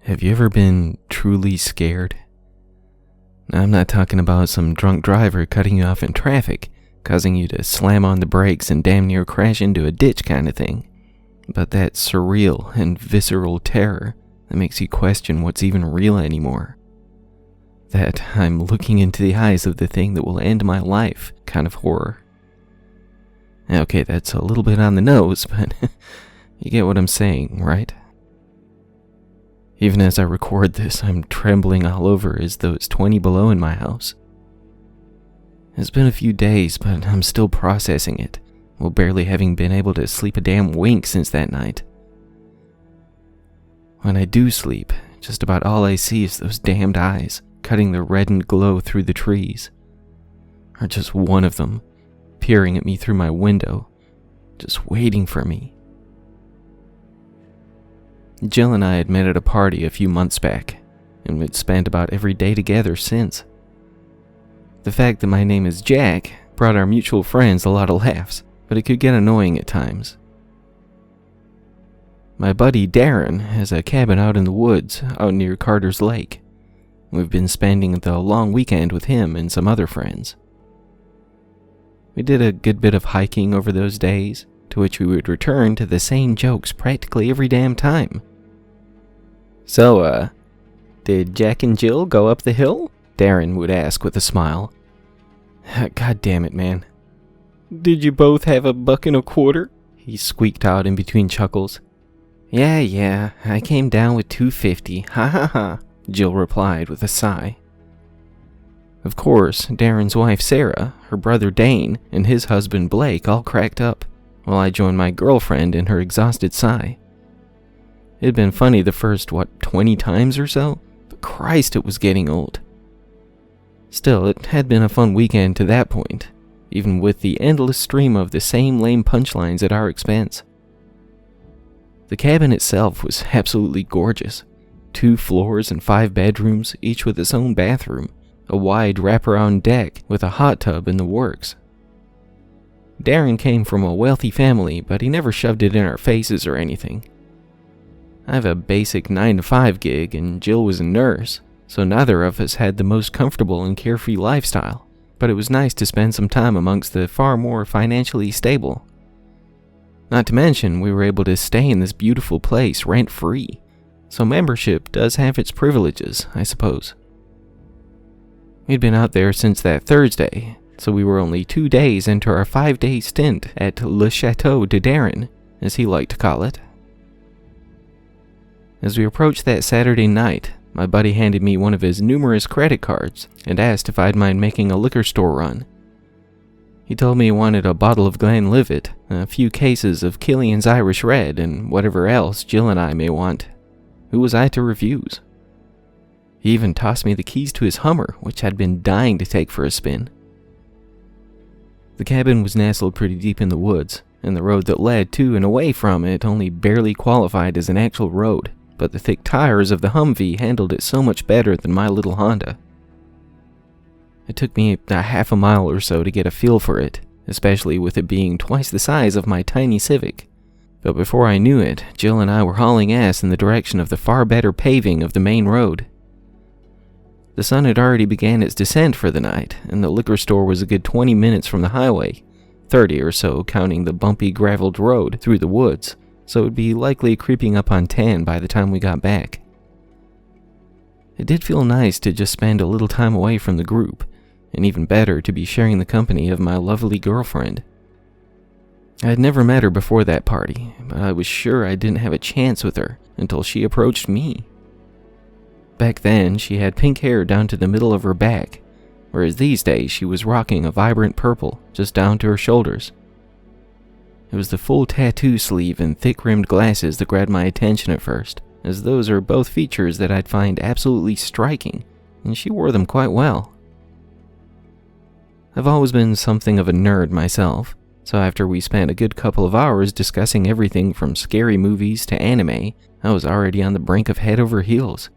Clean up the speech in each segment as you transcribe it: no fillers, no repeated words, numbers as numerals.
Have you ever been truly scared? I'm not talking about some drunk driver cutting you off in traffic, causing you to slam on the brakes and damn near crash into a ditch kind of thing, but that surreal and visceral terror that makes you question what's even real anymore. That I'm looking into the eyes of the thing that will end my life kind of horror. Okay, that's a little bit on the nose, but you get what I'm saying, right? Even as I record this, I'm trembling all over as though it's 20 below in my house. It's been a few days, but I'm still processing it, while barely having been able to sleep a damn wink since that night. When I do sleep, just about all I see is those damned eyes, cutting the reddened glow through the trees. Or just one of them, peering at me through my window, just waiting for me. Jill and I had met at a party a few months back, and we'd spent about every day together since. The fact that my name is Jack brought our mutual friends a lot of laughs, but it could get annoying at times. My buddy Darren has a cabin out in the woods out near Carter's Lake. We've been spending the long weekend with him and some other friends. We did a good bit of hiking over those days, to which we would return to the same jokes practically every damn time. So, did Jack and Jill go up the hill? Darren would ask with a smile. God damn it, man. Did you both have $1.25? He squeaked out in between chuckles. Yeah, I came down with $2.50, ha ha ha, Jill replied with a sigh. Of course, Darren's wife Sarah, her brother Dane, and his husband Blake all cracked up, while I joined my girlfriend in her exhausted sigh. It had been funny the first, 20 times or so? But Christ, it was getting old. Still, it had been a fun weekend to that point, even with the endless stream of the same lame punchlines at our expense. The cabin itself was absolutely gorgeous. 2 floors and 5 bedrooms, each with its own bathroom, a wide wraparound deck with a hot tub in the works. Darren came from a wealthy family, but he never shoved it in our faces or anything. I have a basic 9-to-5 gig, and Jill was a nurse, so neither of us had the most comfortable and carefree lifestyle, but it was nice to spend some time amongst the far more financially stable. Not to mention, we were able to stay in this beautiful place rent-free, so membership does have its privileges, I suppose. We'd been out there since that Thursday, so we were only 2 days into our 5-day stint at Le Chateau de Darren, as he liked to call it. As we approached that Saturday night, my buddy handed me one of his numerous credit cards and asked if I'd mind making a liquor store run. He told me he wanted a bottle of Glenlivet, a few cases of Killian's Irish Red, and whatever else Jill and I may want. Who was I to refuse? He even tossed me the keys to his Hummer, which I'd been dying to take for a spin. The cabin was nestled pretty deep in the woods, and the road that led to and away from it only barely qualified as an actual road, but the thick tires of the Humvee handled it so much better than my little Honda. It took me a half a mile or so to get a feel for it, especially with it being twice the size of my tiny Civic. But before I knew it, Jill and I were hauling ass in the direction of the far better paving of the main road. The sun had already began its descent for the night, and the liquor store was a good 20 minutes from the highway, 30 or so counting the bumpy graveled road through the woods, so it would be likely creeping up on 10 by the time we got back. It did feel nice to just spend a little time away from the group, and even better to be sharing the company of my lovely girlfriend. I had never met her before that party, but I was sure I didn't have a chance with her until she approached me. Back then, she had pink hair down to the middle of her back, whereas these days she was rocking a vibrant purple just down to her shoulders. It was the full tattoo sleeve and thick-rimmed glasses that grabbed my attention at first, as those are both features that I'd find absolutely striking, and she wore them quite well. I've always been something of a nerd myself, so after we spent a good couple of hours discussing everything from scary movies to anime, I was already on the brink of head over heels.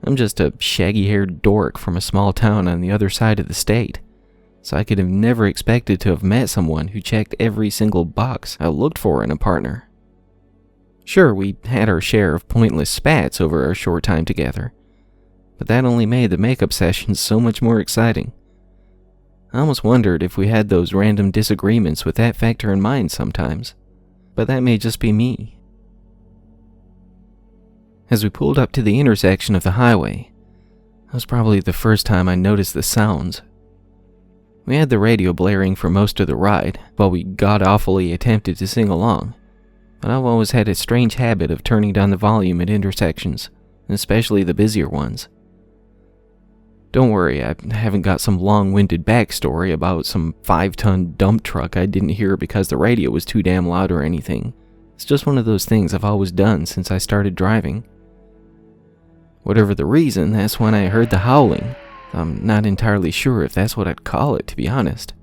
I'm just a shaggy-haired dork from a small town on the other side of the state, so I could have never expected to have met someone who checked every single box I looked for in a partner. Sure, we had our share of pointless spats over our short time together, but that only made the makeup sessions so much more exciting. I almost wondered if we had those random disagreements with that factor in mind sometimes, but that may just be me. As we pulled up to the intersection of the highway, that was probably the first time I noticed the sounds. We had the radio blaring for most of the ride, while we god-awfully attempted to sing along, but I've always had a strange habit of turning down the volume at intersections, especially the busier ones. Don't worry, I haven't got some long-winded backstory about some 5-ton dump truck I didn't hear because the radio was too damn loud or anything. It's just one of those things I've always done since I started driving. Whatever the reason, that's when I heard the howling. I'm not entirely sure if that's what I'd call it, to be honest.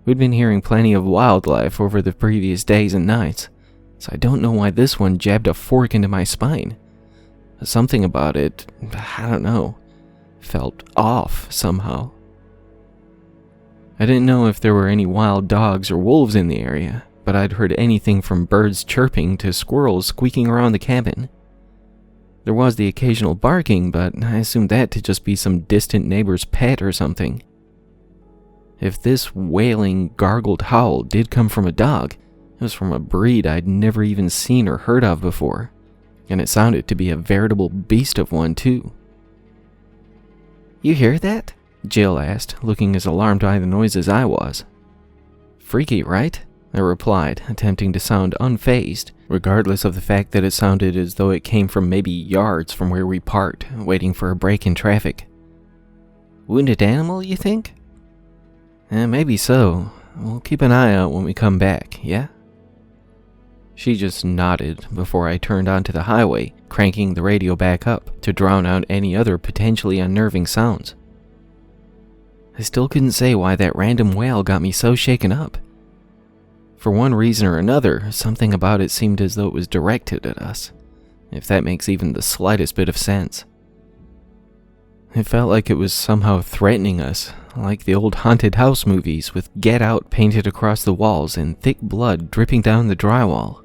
We'd been hearing plenty of wildlife over the previous days and nights, so I don't know why this one jabbed a fork into my spine. Something about it, I don't know, felt off somehow. I didn't know if there were any wild dogs or wolves in the area, but I'd heard anything from birds chirping to squirrels squeaking around the cabin. There was the occasional barking, but I assumed that to just be some distant neighbor's pet or something. If this wailing, gargled howl did come from a dog, it was from a breed I'd never even seen or heard of before, and it sounded to be a veritable beast of one too. "You hear that?" Jill asked, looking as alarmed by the noise as I was. "Freaky, right?" I replied, attempting to sound unfazed, regardless of the fact that it sounded as though it came from maybe yards from where we parked, waiting for a break in traffic. "Wounded animal, you think?" Maybe so. We'll keep an eye out when we come back, yeah?" She just nodded before I turned onto the highway, cranking the radio back up to drown out any other potentially unnerving sounds. I still couldn't say why that random wail got me so shaken up. For one reason or another, something about it seemed as though it was directed at us, if that makes even the slightest bit of sense. It felt like it was somehow threatening us, like the old haunted house movies with "Get Out" painted across the walls and thick blood dripping down the drywall.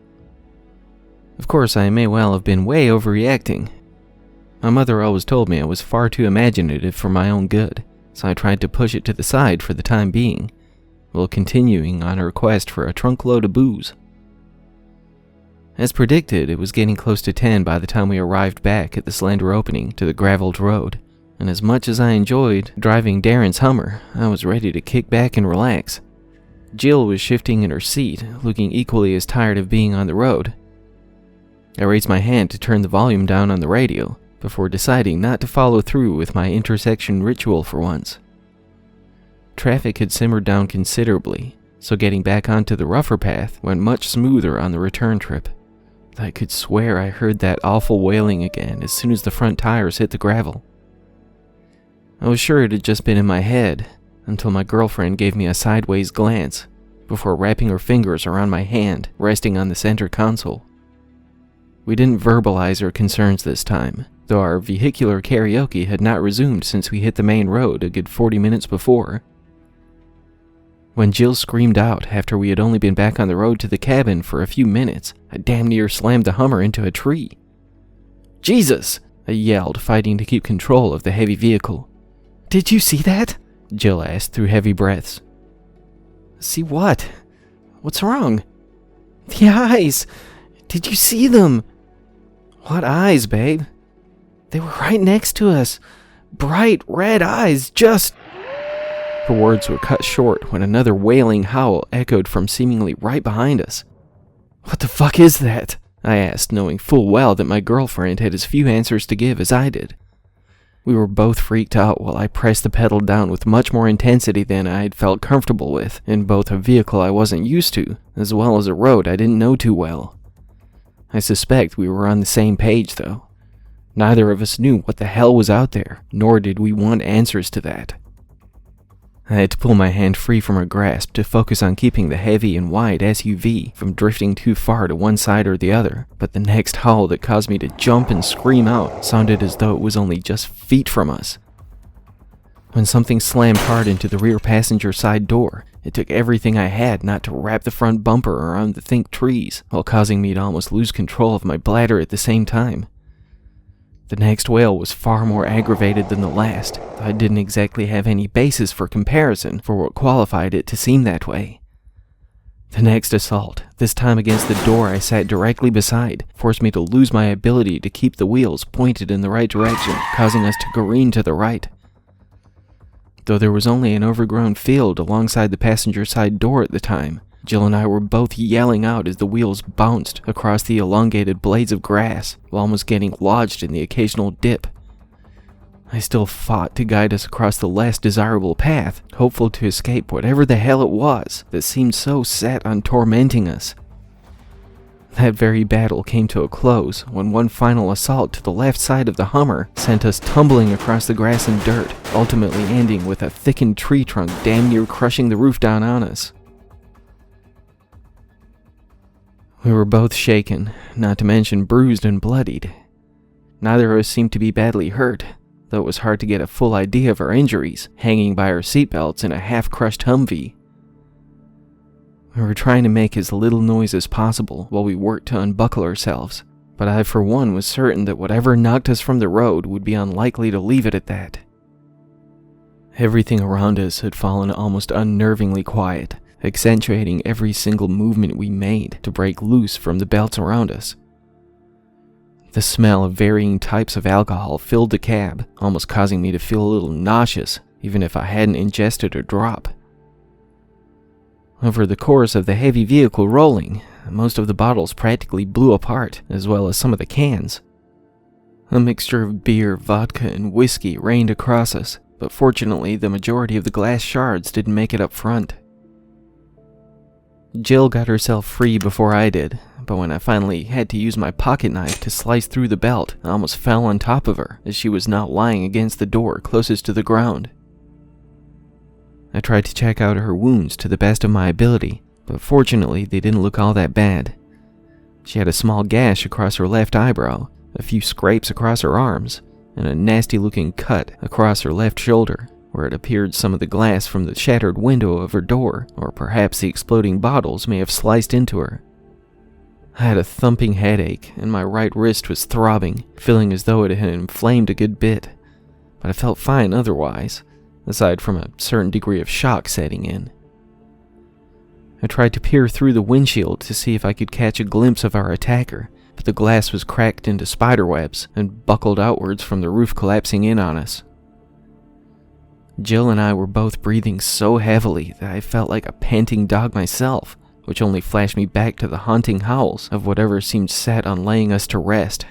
Of course, I may well have been way overreacting. My mother always told me I was far too imaginative for my own good, so I tried to push it to the side for the time being, while continuing on her quest for a trunkload of booze. As predicted, it was getting close to 10 by the time we arrived back at the slender opening to the graveled road, and as much as I enjoyed driving Darren's Hummer, I was ready to kick back and relax. Jill was shifting in her seat, looking equally as tired of being on the road. I raised my hand to turn the volume down on the radio, before deciding not to follow through with my intersection ritual for once. Traffic had simmered down considerably, so getting back onto the rougher path went much smoother on the return trip. I could swear I heard that awful wailing again as soon as the front tires hit the gravel. I was sure it had just been in my head, until my girlfriend gave me a sideways glance, before wrapping her fingers around my hand resting on the center console. We didn't verbalize our concerns this time, though our vehicular karaoke had not resumed since we hit the main road a good 40 minutes before. When Jill screamed out after we had only been back on the road to the cabin for a few minutes, I damn near slammed the Hummer into a tree. "Jesus!" I yelled, fighting to keep control of the heavy vehicle. "Did you see that?" Jill asked through heavy breaths. "See what? What's wrong?" "The eyes! Did you see them?" "What eyes, babe?" "They were right next to us. Bright red eyes, just..." Her words were cut short when another wailing howl echoed from seemingly right behind us. "What the fuck is that?" I asked, knowing full well that my girlfriend had as few answers to give as I did. We were both freaked out while I pressed the pedal down with much more intensity than I had felt comfortable with in both a vehicle I wasn't used to, as well as a road I didn't know too well. I suspect we were on the same page, though. Neither of us knew what the hell was out there, nor did we want answers to that. I had to pull my hand free from her grasp to focus on keeping the heavy and wide SUV from drifting too far to one side or the other, but the next howl that caused me to jump and scream out sounded as though it was only just feet from us. when something slammed hard into the rear passenger side door. It took everything I had not to wrap the front bumper around the thick trees, while causing me to almost lose control of my bladder at the same time. The next wail was far more aggravated than the last, though I didn't exactly have any basis for comparison for what qualified it to seem that way. The next assault, this time against the door I sat directly beside, forced me to lose my ability to keep the wheels pointed in the right direction, causing us to careen to the right. Though there was only an overgrown field alongside the passenger side door at the time, Jill and I were both yelling out as the wheels bounced across the elongated blades of grass, while almost getting lodged in the occasional dip. I still fought to guide us across the less desirable path, hopeful to escape whatever the hell it was that seemed so set on tormenting us. That very battle came to a close when one final assault to the left side of the Hummer sent us tumbling across the grass and dirt, ultimately ending with a thickened tree trunk damn near crushing the roof down on us. We were both shaken, not to mention bruised and bloodied. Neither of us seemed to be badly hurt, though it was hard to get a full idea of our injuries, hanging by our seatbelts in a half-crushed Humvee. We were trying to make as little noise as possible while we worked to unbuckle ourselves, but I for one was certain that whatever knocked us from the road would be unlikely to leave it at that. Everything around us had fallen almost unnervingly quiet, accentuating every single movement we made to break loose from the belts around us. The smell of varying types of alcohol filled the cab, almost causing me to feel a little nauseous, even if I hadn't ingested a drop. Over the course of the heavy vehicle rolling, most of the bottles practically blew apart, as well as some of the cans. A mixture of beer, vodka, and whiskey rained across us, but fortunately the majority of the glass shards didn't make it up front. Jill got herself free before I did, but when I finally had to use my pocket knife to slice through the belt, I almost fell on top of her, as she was now lying against the door closest to the ground. I tried to check out her wounds to the best of my ability, but fortunately they didn't look all that bad. She had a small gash across her left eyebrow, a few scrapes across her arms, and a nasty-looking cut across her left shoulder, where it appeared some of the glass from the shattered window of her door, or perhaps the exploding bottles, may have sliced into her. I had a thumping headache, and my right wrist was throbbing, feeling as though it had inflamed a good bit, but I felt fine otherwise, aside from a certain degree of shock setting in. I tried to peer through the windshield to see if I could catch a glimpse of our attacker, but the glass was cracked into spiderwebs and buckled outwards from the roof collapsing in on us. Jill and I were both breathing so heavily that I felt like a panting dog myself, which only flashed me back to the haunting howls of whatever seemed set on laying us to rest.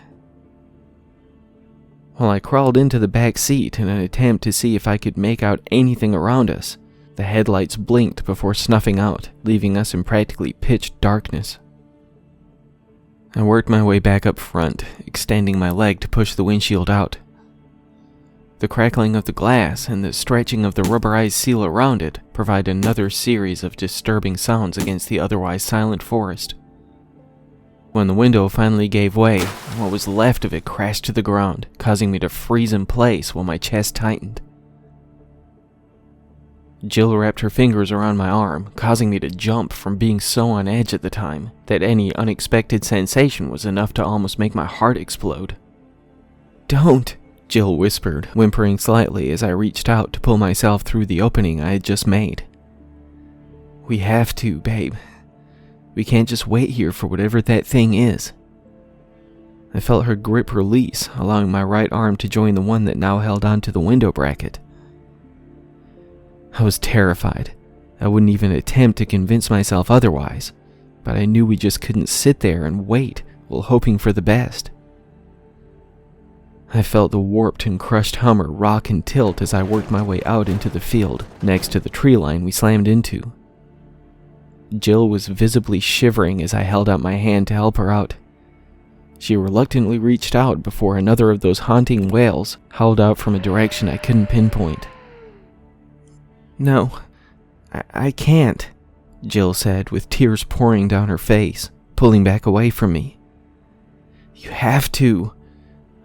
While I crawled into the back seat in an attempt to see if I could make out anything around us, the headlights blinked before snuffing out, leaving us in practically pitch darkness. I worked my way back up front, extending my leg to push the windshield out. The crackling of the glass and the stretching of the rubberized seal around it provide another series of disturbing sounds against the otherwise silent forest. When the window finally gave way, what was left of it crashed to the ground, causing me to freeze in place while my chest tightened. Jill wrapped her fingers around my arm, causing me to jump from being so on edge at the time that any unexpected sensation was enough to almost make my heart explode. "Don't," Jill whispered, whimpering slightly as I reached out to pull myself through the opening I had just made. "We have to, babe. We can't just wait here for whatever that thing is." I felt her grip release, allowing my right arm to join the one that now held onto the window bracket. I was terrified. I wouldn't even attempt to convince myself otherwise, but I knew we just couldn't sit there and wait while hoping for the best. I felt the warped and crushed Hummer rock and tilt as I worked my way out into the field, next to the tree line we slammed into. Jill was visibly shivering as I held out my hand to help her out. She reluctantly reached out before another of those haunting wails howled out from a direction I couldn't pinpoint. "No, I can't," Jill said with tears pouring down her face, pulling back away from me. "You have to.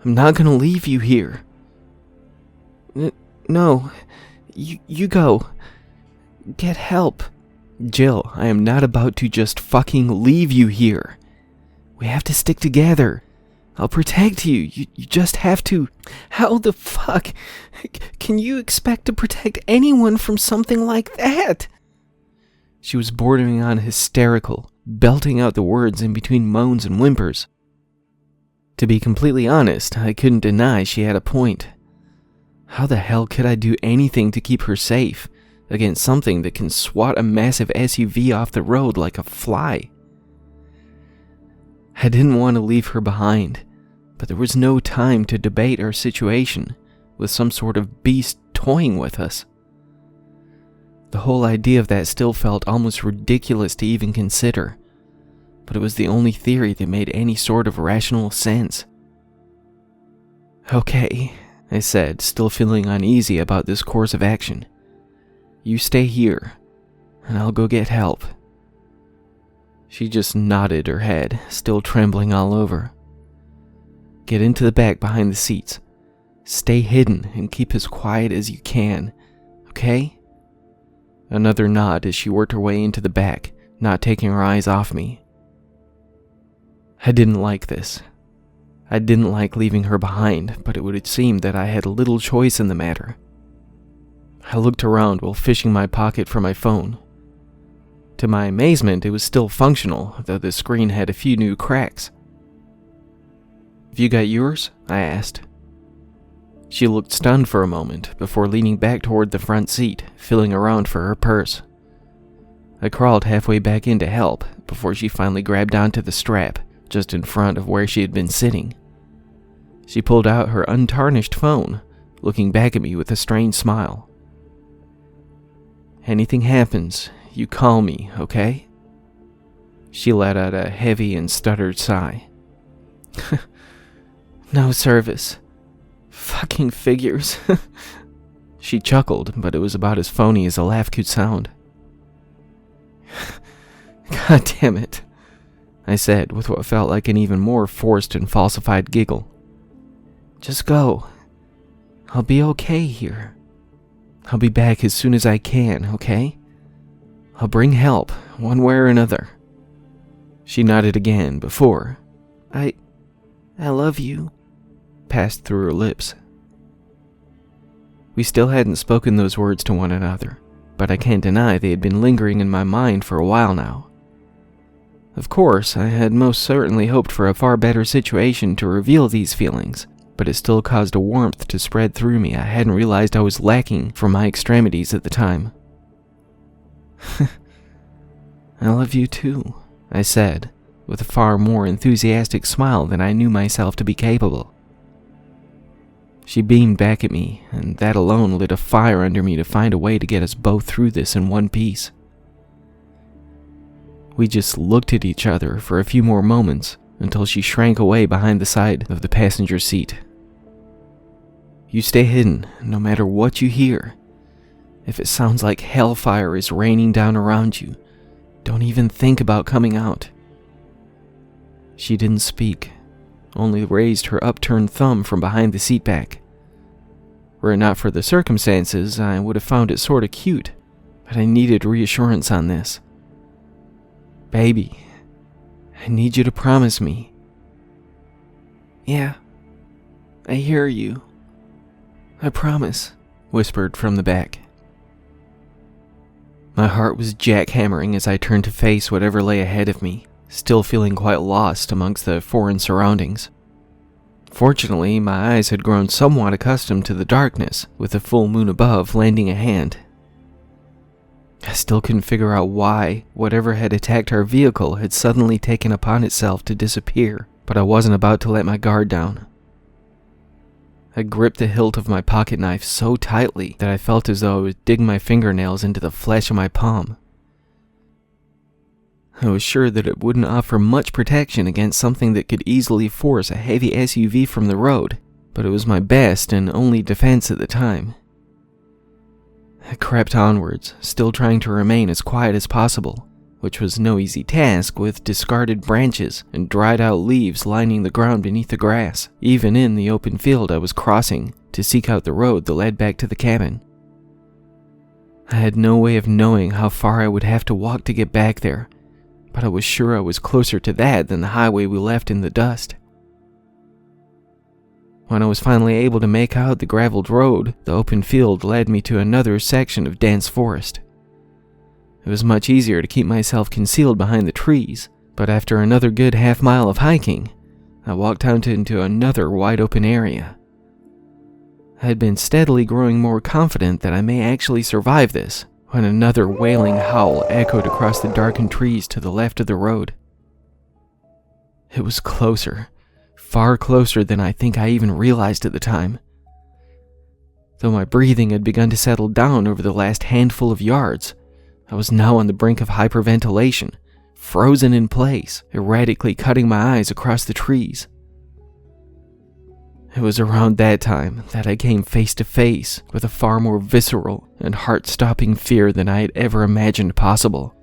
I'm not going to leave you here." No, you go. Get help. Jill, I am not about to just fucking leave you here. We have to stick together. I'll protect you. You just have to. How the fuck can you expect to protect anyone from something like that? She was bordering on hysterical, belting out the words in between moans and whimpers. To be completely honest, I couldn't deny she had a point. How the hell could I do anything to keep her safe against something that can swat a massive SUV off the road like a fly? I didn't want to leave her behind, but there was no time to debate our situation with some sort of beast toying with us. The whole idea of that still felt almost ridiculous to even consider, but it was the only theory that made any sort of rational sense. Okay, I said, still feeling uneasy about this course of action. You stay here, and I'll go get help. She just nodded her head, still trembling all over. Get into the back behind the seats. Stay hidden and keep as quiet as you can, okay? Another nod as she worked her way into the back, not taking her eyes off me. I didn't like this. I didn't like leaving her behind, but it would seem that I had little choice in the matter. I looked around while fishing my pocket for my phone. To my amazement, it was still functional, though the screen had a few new cracks. Have you got yours? I asked. She looked stunned for a moment before leaning back toward the front seat, feeling around for her purse. I crawled halfway back in to help before she finally grabbed onto the strap just in front of where she had been sitting. She pulled out her untarnished phone, looking back at me with a strange smile. Anything happens, you call me, okay? She let out a heavy and stuttered sigh. No service. Fucking figures. She chuckled, but it was about as phony as a laugh could sound. God damn it, I said with what felt like an even more forced and falsified giggle. Just go. I'll be okay here. I'll be back as soon as I can, okay? I'll bring help, one way or another. She nodded again before, I love you, passed through her lips. We still hadn't spoken those words to one another, but I can't deny they had been lingering in my mind for a while now. Of course, I had most certainly hoped for a far better situation to reveal these feelings, but it still caused a warmth to spread through me I hadn't realized I was lacking from my extremities at the time. I love you too, I said, with a far more enthusiastic smile than I knew myself to be capable. She beamed back at me, and that alone lit a fire under me to find a way to get us both through this in one piece. We just looked at each other for a few more moments until she shrank away behind the side of the passenger seat. You stay hidden, no matter what you hear. If it sounds like hellfire is raining down around you, don't even think about coming out. She didn't speak, only raised her upturned thumb from behind the seat back. Were it not for the circumstances, I would have found it sorta cute, but I needed reassurance on this. Baby, I need you to promise me. Yeah, I hear you. I promise, whispered from the back. My heart was jackhammering as I turned to face whatever lay ahead of me, still feeling quite lost amongst the foreign surroundings. Fortunately, my eyes had grown somewhat accustomed to the darkness, with the full moon above lending a hand. I still couldn't figure out why whatever had attacked our vehicle had suddenly taken upon itself to disappear, but I wasn't about to let my guard down. I gripped the hilt of my pocket knife so tightly that I felt as though I was digging my fingernails into the flesh of my palm. I was sure that it wouldn't offer much protection against something that could easily force a heavy SUV from the road, but it was my best and only defense at the time. I crept onwards, still trying to remain as quiet as possible, which was no easy task with discarded branches and dried out leaves lining the ground beneath the grass, even in the open field I was crossing to seek out the road that led back to the cabin. I had no way of knowing how far I would have to walk to get back there, but I was sure I was closer to that than the highway we left in the dust. When I was finally able to make out the graveled road, the open field led me to another section of dense forest. It was much easier to keep myself concealed behind the trees, but after another good half-mile of hiking, I walked out into another wide-open area. I had been steadily growing more confident that I may actually survive this, when another wailing howl echoed across the darkened trees to the left of the road. It was closer, far closer than I think I even realized at the time. Though my breathing had begun to settle down over the last handful of yards, I was now on the brink of hyperventilation, frozen in place, erratically cutting my eyes across the trees. It was around that time that I came face to face with a far more visceral and heart-stopping fear than I had ever imagined possible.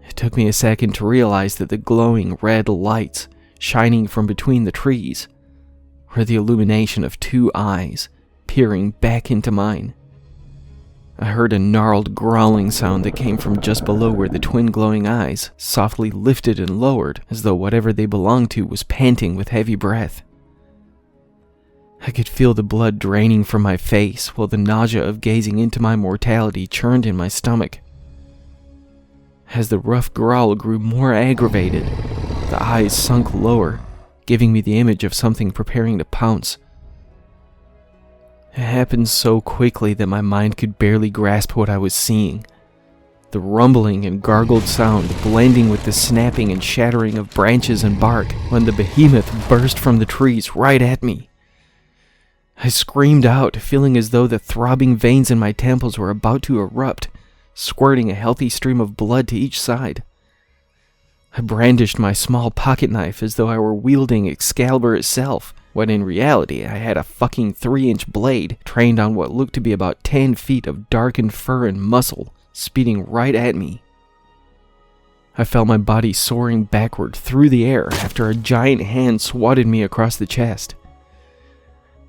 It took me a second to realize that the glowing red lights shining from between the trees were the illumination of two eyes peering back into mine. I heard a gnarled growling sound that came from just below where the twin glowing eyes softly lifted and lowered as though whatever they belonged to was panting with heavy breath. I could feel the blood draining from my face while the nausea of gazing into my mortality churned in my stomach. As the rough growl grew more aggravated, the eyes sunk lower, giving me the image of something preparing to pounce. It happened so quickly that my mind could barely grasp what I was seeing. The rumbling and gargled sound blending with the snapping and shattering of branches and bark when the behemoth burst from the trees right at me. I screamed out, feeling as though the throbbing veins in my temples were about to erupt, squirting a healthy stream of blood to each side. I brandished my small pocket knife as though I were wielding Excalibur itself, when in reality I had a fucking 3-inch blade trained on what looked to be about 10 feet of darkened fur and muscle, speeding right at me. I felt my body soaring backward through the air after a giant hand swatted me across the chest.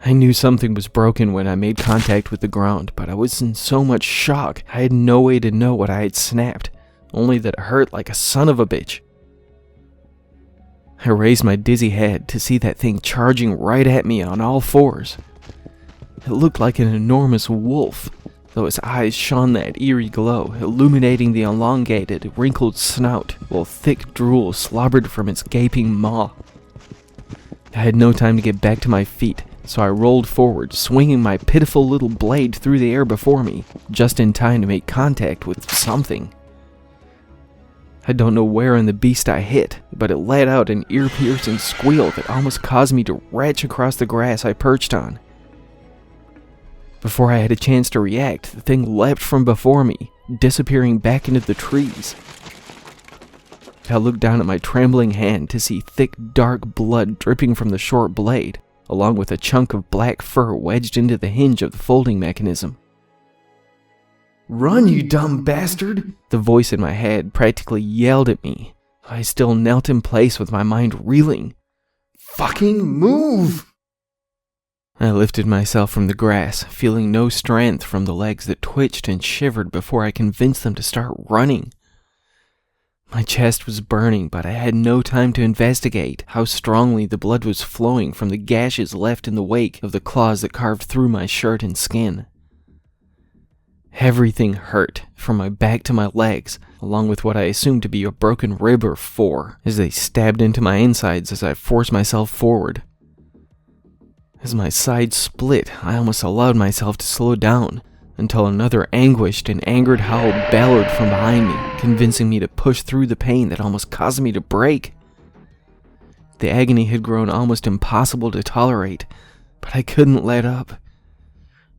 I knew something was broken when I made contact with the ground, but I was in so much shock I had no way to know what I had snapped, only that it hurt like a son of a bitch. I raised my dizzy head to see that thing charging right at me on all fours. It looked like an enormous wolf, though its eyes shone that eerie glow, illuminating the elongated, wrinkled snout, while thick drool slobbered from its gaping maw. I had no time to get back to my feet, so I rolled forward, swinging my pitiful little blade through the air before me, just in time to make contact with something. I don't know where in the beast I hit, but it let out an ear-piercing squeal that almost caused me to retch across the grass I perched on. Before I had a chance to react, the thing leapt from before me, disappearing back into the trees. I looked down at my trembling hand to see thick, dark blood dripping from the short blade, along with a chunk of black fur wedged into the hinge of the folding mechanism. "Run, you dumb bastard!" The voice in my head practically yelled at me. I still knelt in place with my mind reeling. "Fucking move!" I lifted myself from the grass, feeling no strength from the legs that twitched and shivered before I convinced them to start running. My chest was burning, but I had no time to investigate how strongly the blood was flowing from the gashes left in the wake of the claws that carved through my shirt and skin. Everything hurt, from my back to my legs, along with what I assumed to be a broken rib or 4, as they stabbed into my insides as I forced myself forward. As my side split, I almost allowed myself to slow down, until another anguished and angered howl bellowed from behind me, convincing me to push through the pain that almost caused me to break. The agony had grown almost impossible to tolerate, but I couldn't let up.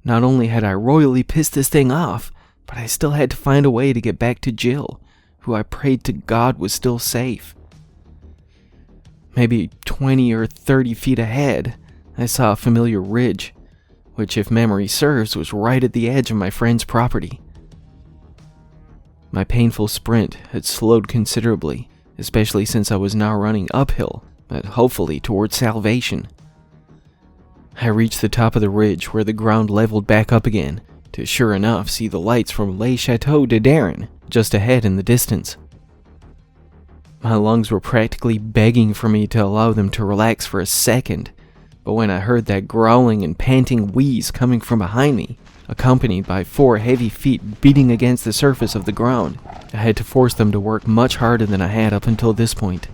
Not only had I royally pissed this thing off, but I still had to find a way to get back to Jill, who I prayed to God was still safe. Maybe 20 or 30 feet ahead, I saw a familiar ridge, which, if memory serves, was right at the edge of my friend's property. My painful sprint had slowed considerably, especially since I was now running uphill, but hopefully towards salvation. I reached the top of the ridge where the ground leveled back up again, to sure enough see the lights from Les Chateaux de Darren just ahead in the distance. My lungs were practically begging for me to allow them to relax for a second, but when I heard that growling and panting wheeze coming from behind me, accompanied by 4 heavy feet beating against the surface of the ground, I had to force them to work much harder than I had up until this point.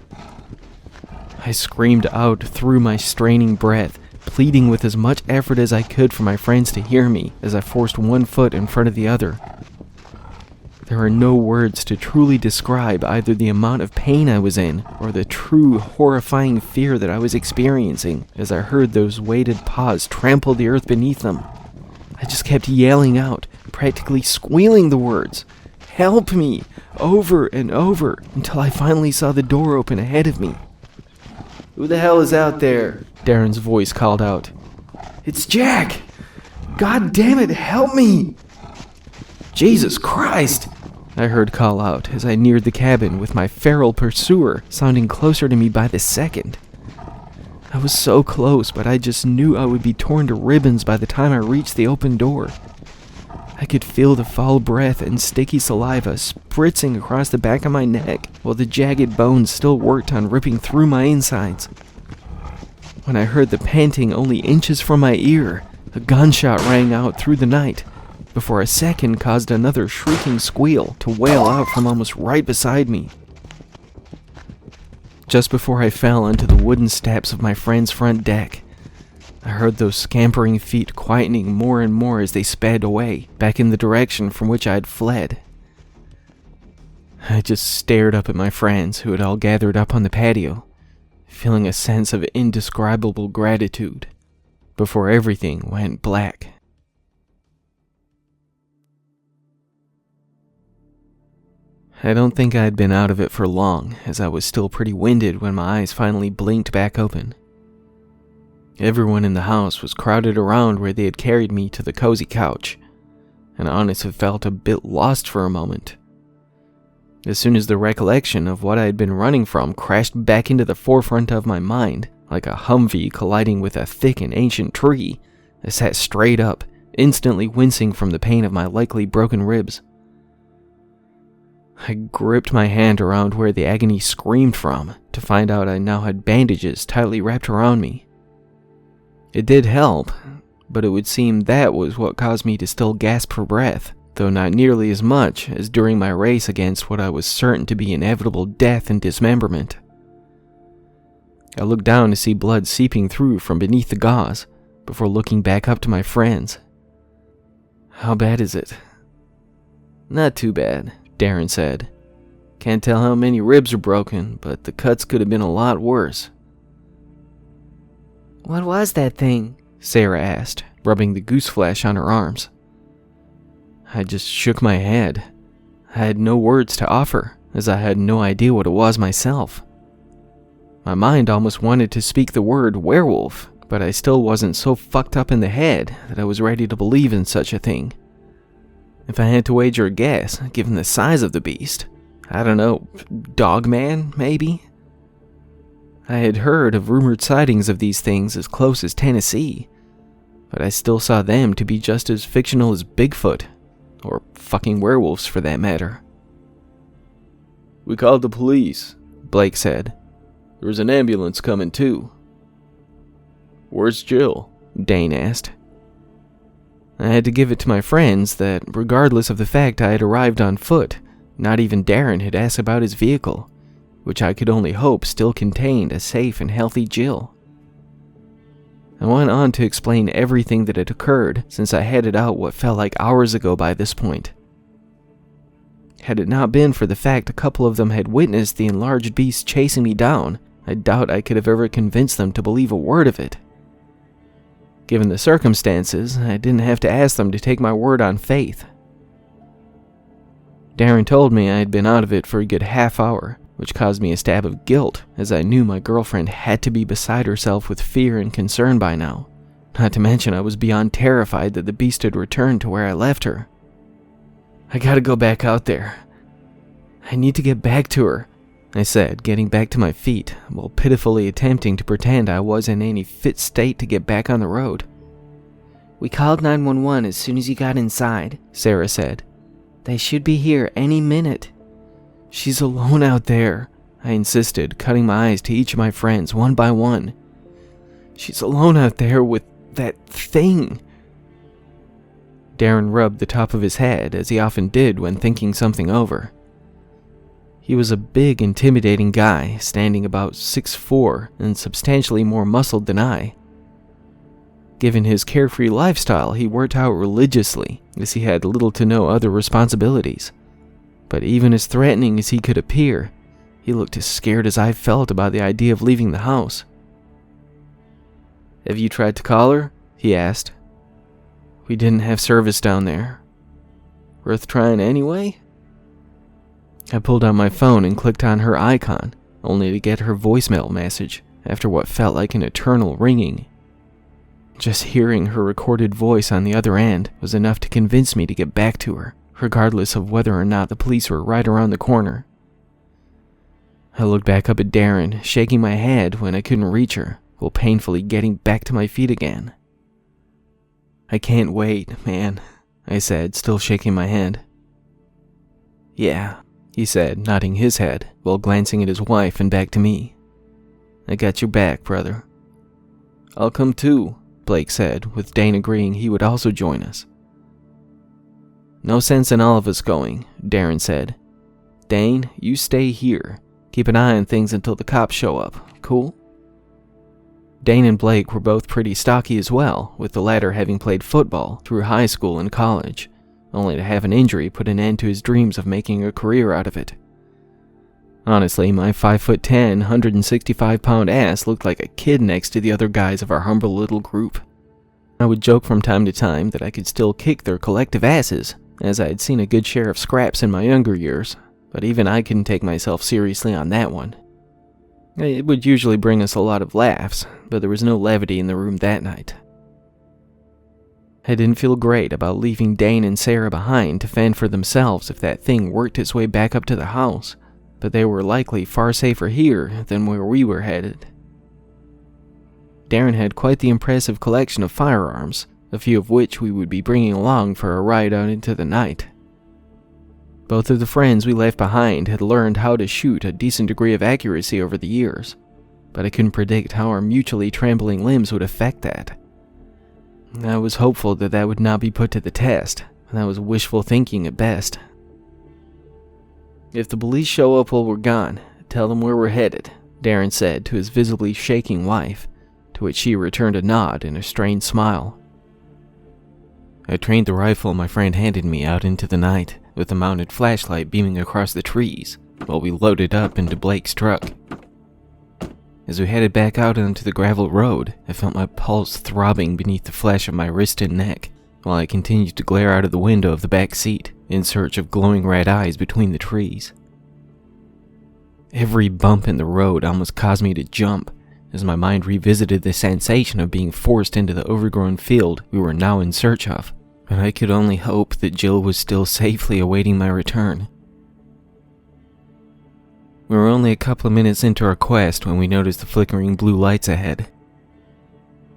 I screamed out through my straining breath, pleading with as much effort as I could for my friends to hear me as I forced one foot in front of the other. There are no words to truly describe either the amount of pain I was in or the true horrifying fear that I was experiencing as I heard those weighted paws trample the earth beneath them. I just kept yelling out, practically squealing the words, "Help me!" over and over until I finally saw the door open ahead of me. "Who the hell is out there?" Darren's voice called out. "It's Jack! God damn it, help me!" "Jesus Christ!" I heard call out as I neared the cabin with my feral pursuer sounding closer to me by the second. I was so close, but I just knew I would be torn to ribbons by the time I reached the open door. I could feel the foul breath and sticky saliva spritzing across the back of my neck, while the jagged bones still worked on ripping through my insides. When I heard the panting only inches from my ear, a gunshot rang out through the night, before a second caused another shrieking squeal to wail out from almost right beside me. Just before I fell onto the wooden steps of my friend's front deck, I heard those scampering feet quietening more and more as they sped away, back in the direction from which I had fled. I just stared up at my friends who had all gathered up on the patio, feeling a sense of indescribable gratitude, before everything went black. I don't think I had been out of it for long, as I was still pretty winded when my eyes finally blinked back open. Everyone in the house was crowded around where they had carried me to the cozy couch, and I honestly felt a bit lost for a moment. As soon as the recollection of what I had been running from crashed back into the forefront of my mind, like a Humvee colliding with a thick and ancient tree, I sat straight up, instantly wincing from the pain of my likely broken ribs. I gripped my hand around where the agony screamed from to find out I now had bandages tightly wrapped around me. It did help, but it would seem that was what caused me to still gasp for breath, though not nearly as much as during my race against what I was certain to be inevitable death and dismemberment. I looked down to see blood seeping through from beneath the gauze, before looking back up to my friends. "How bad is it?" "Not too bad," Darren said. "Can't tell how many ribs are broken, but the cuts could have been a lot worse." "What was that thing?" Sarah asked, rubbing the goose flesh on her arms. I just shook my head. I had no words to offer, as I had no idea what it was myself. My mind almost wanted to speak the word werewolf, but I still wasn't so fucked up in the head that I was ready to believe in such a thing. If I had to wager a guess, given the size of the beast, I don't know, Dogman, maybe? I had heard of rumored sightings of these things as close as Tennessee, but I still saw them to be just as fictional as Bigfoot, or fucking werewolves for that matter. "We called the police," Blake said. "There was an ambulance coming too." "Where's Jill?" Dane asked. I had to give it to my friends that, regardless of the fact I had arrived on foot, not even Darren had asked about his vehicle, which I could only hope still contained a safe and healthy Jill. I went on to explain everything that had occurred since I headed out what felt like hours ago by this point. Had it not been for the fact a couple of them had witnessed the enlarged beast chasing me down, I doubt I could have ever convinced them to believe a word of it. Given the circumstances, I didn't have to ask them to take my word on faith. Darren told me I had been out of it for a good half hour, which caused me a stab of guilt, as I knew my girlfriend had to be beside herself with fear and concern by now. Not to mention I was beyond terrified that the beast had returned to where I left her. "I gotta go back out there. I need to get back to her, I said, getting back to my feet, while pitifully attempting to pretend I was in any fit state to get back on the road. We called 911 as soon as you got inside, Sarah said. They should be here any minute. She's alone out there, I insisted, cutting my eyes to each of my friends one by one. She's alone out there with that thing. Darren rubbed the top of his head, as he often did when thinking something over. He was a big, intimidating guy, standing about 6'4" and substantially more muscled than I. Given his carefree lifestyle, he worked out religiously, as he had little to no other responsibilities. But even as threatening as he could appear, he looked as scared as I felt about the idea of leaving the house. "Have you tried to call her?" he asked. "We didn't have service down there. Worth trying anyway?" I pulled out my phone and clicked on her icon, only to get her voicemail message after what felt like an eternal ringing. Just hearing her recorded voice on the other end was enough to convince me to get back to her, regardless of whether or not the police were right around the corner. I looked back up at Darren, shaking my head when I couldn't reach her, while painfully getting back to my feet again. "I can't wait, man," I said, still shaking my head. "Yeah," he said, nodding his head, while glancing at his wife and back to me. "I got your back, brother." "I'll come too," Blake said, with Dane agreeing he would also join us. "No sense in all of us going," Darren said. "Dane, you stay here. Keep an eye on things until the cops show up. Cool?" Dane and Blake were both pretty stocky as well, with the latter having played football through high school and college, only to have an injury put an end to his dreams of making a career out of it. Honestly, my 5'10", 165-pound ass looked like a kid next to the other guys of our humble little group. I would joke from time to time that I could still kick their collective asses, as I had seen a good share of scraps in my younger years, but even I couldn't take myself seriously on that one. It would usually bring us a lot of laughs, but there was no levity in the room that night. I didn't feel great about leaving Dane and Sarah behind to fend for themselves if that thing worked its way back up to the house, but they were likely far safer here than where we were headed. Darren had quite the impressive collection of firearms, a few of which we would be bringing along for a ride out into the night. Both of the friends we left behind had learned how to shoot a decent degree of accuracy over the years, but I couldn't predict how our mutually trembling limbs would affect that. I was hopeful that that would not be put to the test, and that was wishful thinking at best. "If the police show up while we're gone, tell them where we're headed," Darren said to his visibly shaking wife, to which she returned a nod and a strained smile. I trained the rifle my friend handed me out into the night, with the mounted flashlight beaming across the trees, while we loaded up into Blake's truck. As we headed back out onto the gravel road, I felt my pulse throbbing beneath the flesh of my wrist and neck, while I continued to glare out of the window of the back seat, in search of glowing red eyes between the trees. Every bump in the road almost caused me to jump, as my mind revisited the sensation of being forced into the overgrown field we were now in search of, and I could only hope that Jill was still safely awaiting my return. We were only a couple of minutes into our quest when we noticed the flickering blue lights ahead.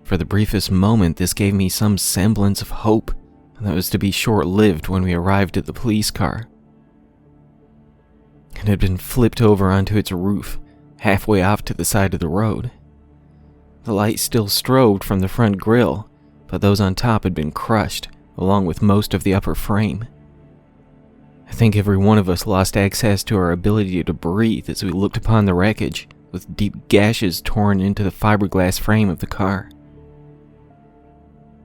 For the briefest moment, this gave me some semblance of hope, and that was to be short-lived when we arrived at the police car. It had been flipped over onto its roof, halfway off to the side of the road. The light still strobed from the front grille, but those on top had been crushed, along with most of the upper frame. I think every one of us lost access to our ability to breathe as we looked upon the wreckage, with deep gashes torn into the fiberglass frame of the car.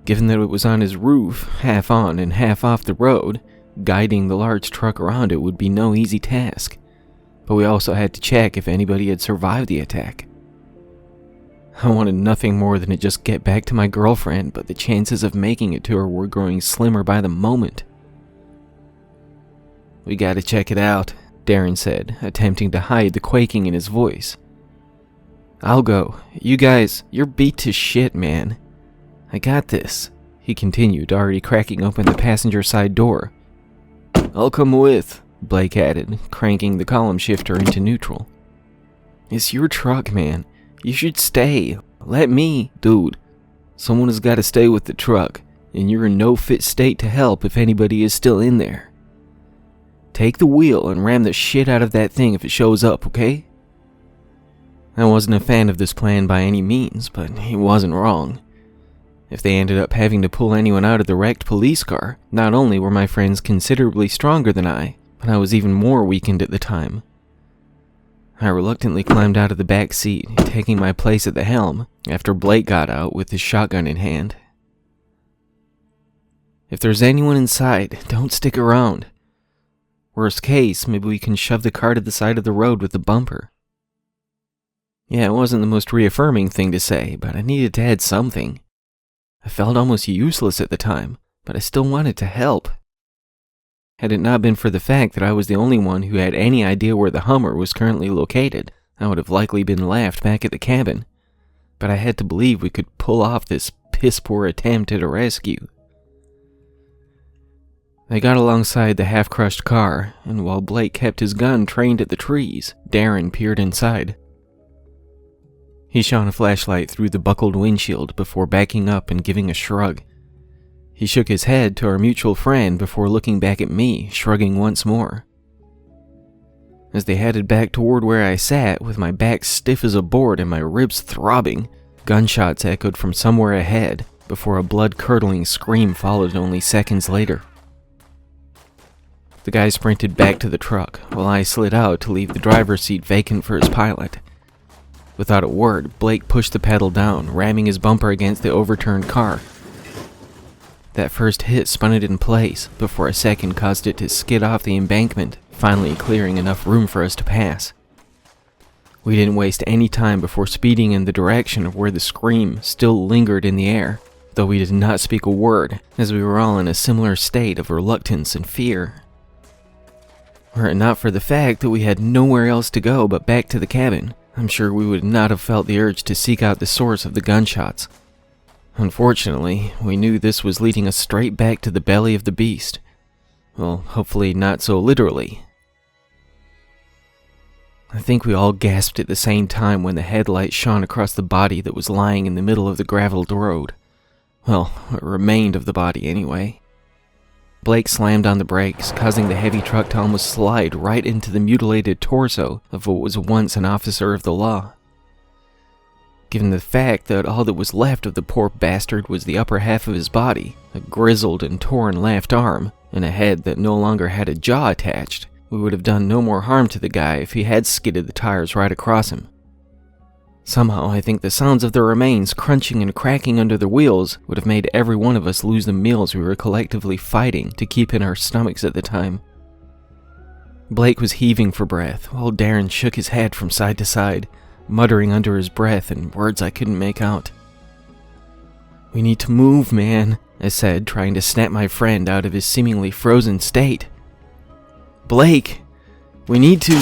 Given that it was on his roof, half on and half off the road, guiding the large truck around it would be no easy task, but we also had to check if anybody had survived the attack. I wanted nothing more than to just get back to my girlfriend, but the chances of making it to her were growing slimmer by the moment. "We gotta check it out," Darren said, attempting to hide the quaking in his voice. "I'll go. You guys, you're beat to shit, man. I got this," he continued, already cracking open the passenger side door. "I'll come with," Blake added, cranking the column shifter into neutral. It's your truck, man. You should stay. Let me. Dude, someone has got to stay with the truck, and you're in no fit state to help if anybody is still in there. Take the wheel and ram the shit out of that thing if it shows up, okay? I wasn't a fan of this plan by any means, but he wasn't wrong. If they ended up having to pull anyone out of the wrecked police car, not only were my friends considerably stronger than I, but I was even more weakened at the time. I reluctantly climbed out of the back seat, taking my place at the helm, after Blake got out with his shotgun in hand. If there's anyone inside, don't stick around. Worst case, maybe we can shove the car to the side of the road with the bumper. Yeah, it wasn't the most reaffirming thing to say, but I needed to add something. I felt almost useless at the time, but I still wanted to help. Had it not been for the fact that I was the only one who had any idea where the Hummer was currently located, I would have likely been left back at the cabin. But I had to believe we could pull off this piss-poor attempt at a rescue. They got alongside the half-crushed car, and while Blake kept his gun trained at the trees, Darren peered inside. He shone a flashlight through the buckled windshield before backing up and giving a shrug. He shook his head to our mutual friend before looking back at me, shrugging once more. As they headed back toward where I sat, with my back stiff as a board and my ribs throbbing, gunshots echoed from somewhere ahead, before a blood-curdling scream followed only seconds later. The guy sprinted back to the truck, while I slid out to leave the driver's seat vacant for his pilot. Without a word, Blake pushed the pedal down, ramming his bumper against the overturned car. That first hit spun it in place, before a second caused it to skid off the embankment, finally clearing enough room for us to pass. We didn't waste any time before speeding in the direction of where the scream still lingered in the air, though we did not speak a word, as we were all in a similar state of reluctance and fear. Were it not for the fact that we had nowhere else to go but back to the cabin, I'm sure we would not have felt the urge to seek out the source of the gunshots. Unfortunately, we knew this was leading us straight back to the belly of the beast. Well, hopefully not so literally. I think we all gasped at the same time when the headlight shone across the body that was lying in the middle of the graveled road. Well, what remained of the body anyway. Blake slammed on the brakes, causing the heavy truck to almost slide right into the mutilated torso of what was once an officer of the law. Given the fact that all that was left of the poor bastard was the upper half of his body, a grizzled and torn left arm, and a head that no longer had a jaw attached, we would have done no more harm to the guy if he had skidded the tires right across him. Somehow, I think the sounds of the remains crunching and cracking under the wheels would have made every one of us lose the meals we were collectively fighting to keep in our stomachs at the time. Blake was heaving for breath, while Darren shook his head from side to side, muttering under his breath in words I couldn't make out. "We need to move, man," I said, trying to snap my friend out of his seemingly frozen state. "Blake, we need to..."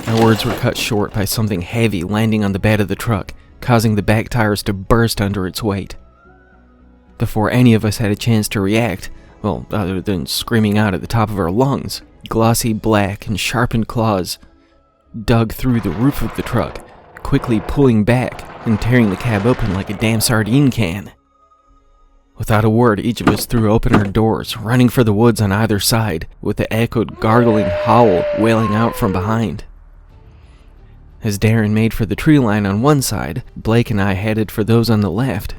My words were cut short by something heavy landing on the bed of the truck, causing the back tires to burst under its weight. Before any of us had a chance to react, well, other than screaming out at the top of our lungs, glossy black and sharpened claws dug through the roof of the truck, quickly pulling back and tearing the cab open like a damn sardine can. Without a word, each of us threw open our doors, running for the woods on either side, with the echoed gargling howl wailing out from behind. As Darren made for the tree line on one side, Blake and I headed for those on the left.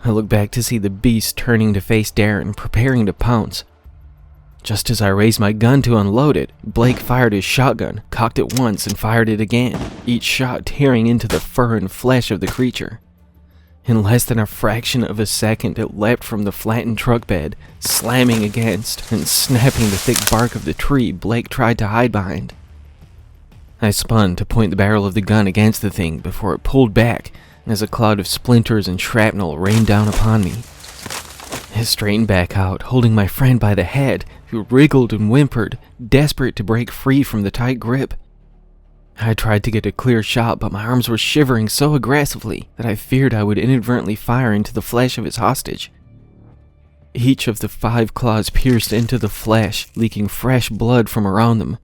I looked back to see the beast turning to face Darren, preparing to pounce. Just as I raised my gun to unload it, Blake fired his shotgun, cocked it once and fired it again, each shot tearing into the fur and flesh of the creature. In less than a fraction of a second, it leapt from the flattened truck bed, slamming against and snapping the thick bark of the tree Blake tried to hide behind. I spun to point the barrel of the gun against the thing before it pulled back as a cloud of splinters and shrapnel rained down upon me. I straightened back out, holding my friend by the head, who wriggled and whimpered, desperate to break free from the tight grip. I tried to get a clear shot, but my arms were shivering so aggressively that I feared I would inadvertently fire into the flesh of his hostage. Each of the 5 claws pierced into the flesh, leaking fresh blood from around them.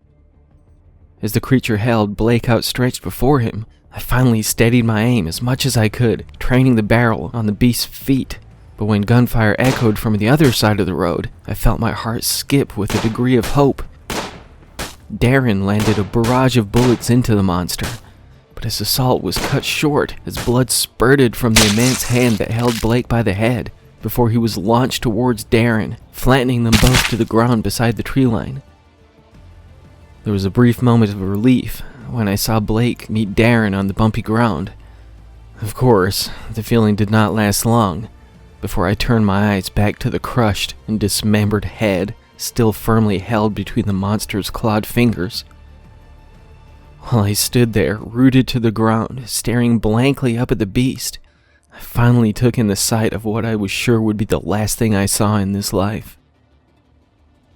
As the creature held Blake outstretched before him, I finally steadied my aim as much as I could, training the barrel on the beast's feet. But when gunfire echoed from the other side of the road, I felt my heart skip with a degree of hope. Darren landed a barrage of bullets into the monster, but his assault was cut short as blood spurted from the immense hand that held Blake by the head before he was launched towards Darren, flattening them both to the ground beside the tree line. There was a brief moment of relief when I saw Blake meet Darren on the bumpy ground. Of course, the feeling did not last long before I turned my eyes back to the crushed and dismembered head still firmly held between the monster's clawed fingers. While I stood there, rooted to the ground, staring blankly up at the beast, I finally took in the sight of what I was sure would be the last thing I saw in this life.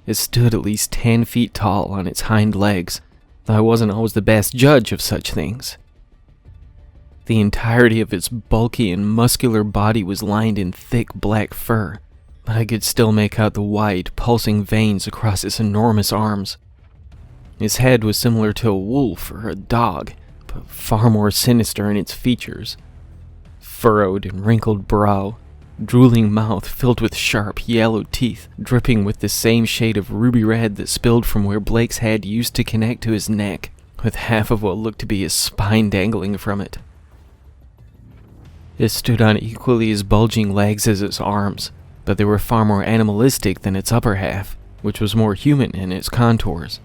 It stood at least 10 feet tall on its hind legs, though I wasn't always the best judge of such things. The entirety of its bulky and muscular body was lined in thick black fur, but I could still make out the wide, pulsing veins across its enormous arms. Its head was similar to a wolf or a dog, but far more sinister in its features. Furrowed and wrinkled brow, drooling mouth filled with sharp, yellow teeth, dripping with the same shade of ruby red that spilled from where Blake's head used to connect to his neck, with half of what looked to be his spine dangling from it. It stood on equally as bulging legs as its arms, but they were far more animalistic than its upper half, which was more human in its contours.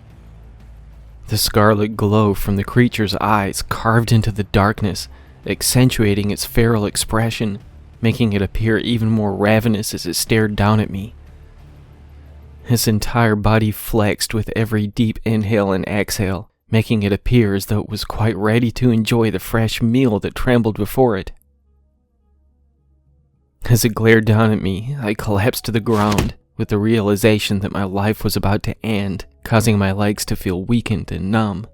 The scarlet glow from the creature's eyes carved into the darkness, accentuating its feral expression, making it appear even more ravenous as it stared down at me. Its entire body flexed with every deep inhale and exhale, making it appear as though it was quite ready to enjoy the fresh meal that trembled before it. As it glared down at me, I collapsed to the ground, with the realization that my life was about to end, causing my legs to feel weakened and numb.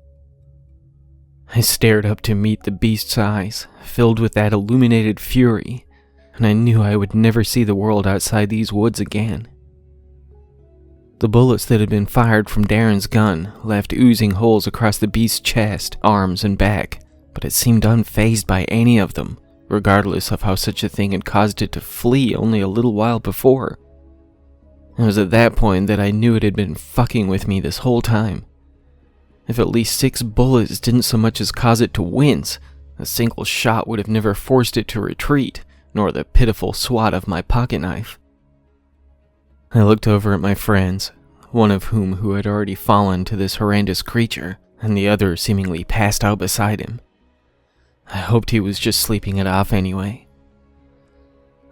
I stared up to meet the beast's eyes, filled with that illuminated fury, and I knew I would never see the world outside these woods again. The bullets that had been fired from Darren's gun left oozing holes across the beast's chest, arms, and back, but it seemed unfazed by any of them, regardless of how such a thing had caused it to flee only a little while before. It was at that point that I knew it had been fucking with me this whole time. If at least 6 bullets didn't so much as cause it to wince, a single shot would have never forced it to retreat, nor the pitiful swat of my pocket knife. I looked over at my friends, one of whom who had already fallen to this horrendous creature, and the other seemingly passed out beside him. I hoped he was just sleeping it off anyway.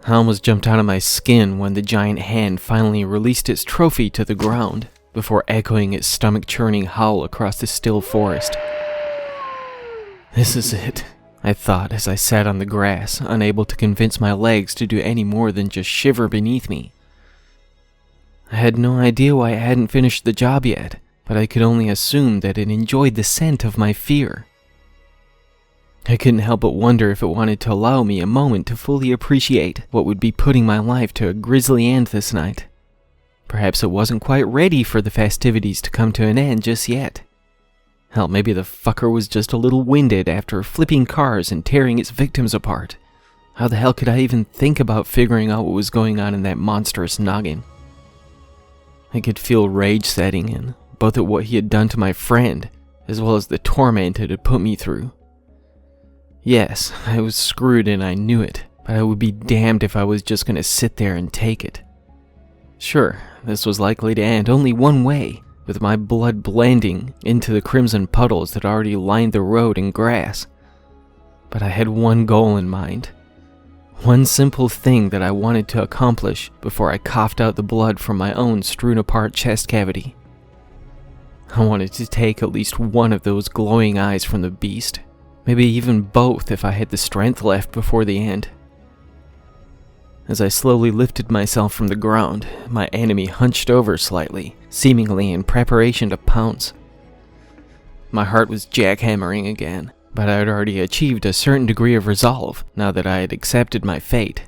I almost jumped out of my skin when the giant hand finally released its trophy to the ground, before echoing its stomach-churning howl across the still forest. This is it, I thought as I sat on the grass, unable to convince my legs to do any more than just shiver beneath me. I had no idea why it hadn't finished the job yet, but I could only assume that it enjoyed the scent of my fear. I couldn't help but wonder if it wanted to allow me a moment to fully appreciate what would be putting my life to a grisly end this night. Perhaps it wasn't quite ready for the festivities to come to an end just yet. Hell, maybe the fucker was just a little winded after flipping cars and tearing its victims apart. How the hell could I even think about figuring out what was going on in that monstrous noggin? I could feel rage setting in, both at what he had done to my friend, as well as the torment it had put me through. Yes, I was screwed and I knew it, but I would be damned if I was just going to sit there and take it. Sure, this was likely to end only one way, with my blood blending into the crimson puddles that already lined the road and grass. But I had one goal in mind. One simple thing that I wanted to accomplish before I coughed out the blood from my own strewn apart chest cavity. I wanted to take at least one of those glowing eyes from the beast. Maybe even both if I had the strength left before the end. As I slowly lifted myself from the ground, my enemy hunched over slightly, seemingly in preparation to pounce. My heart was jackhammering again, but I had already achieved a certain degree of resolve now that I had accepted my fate,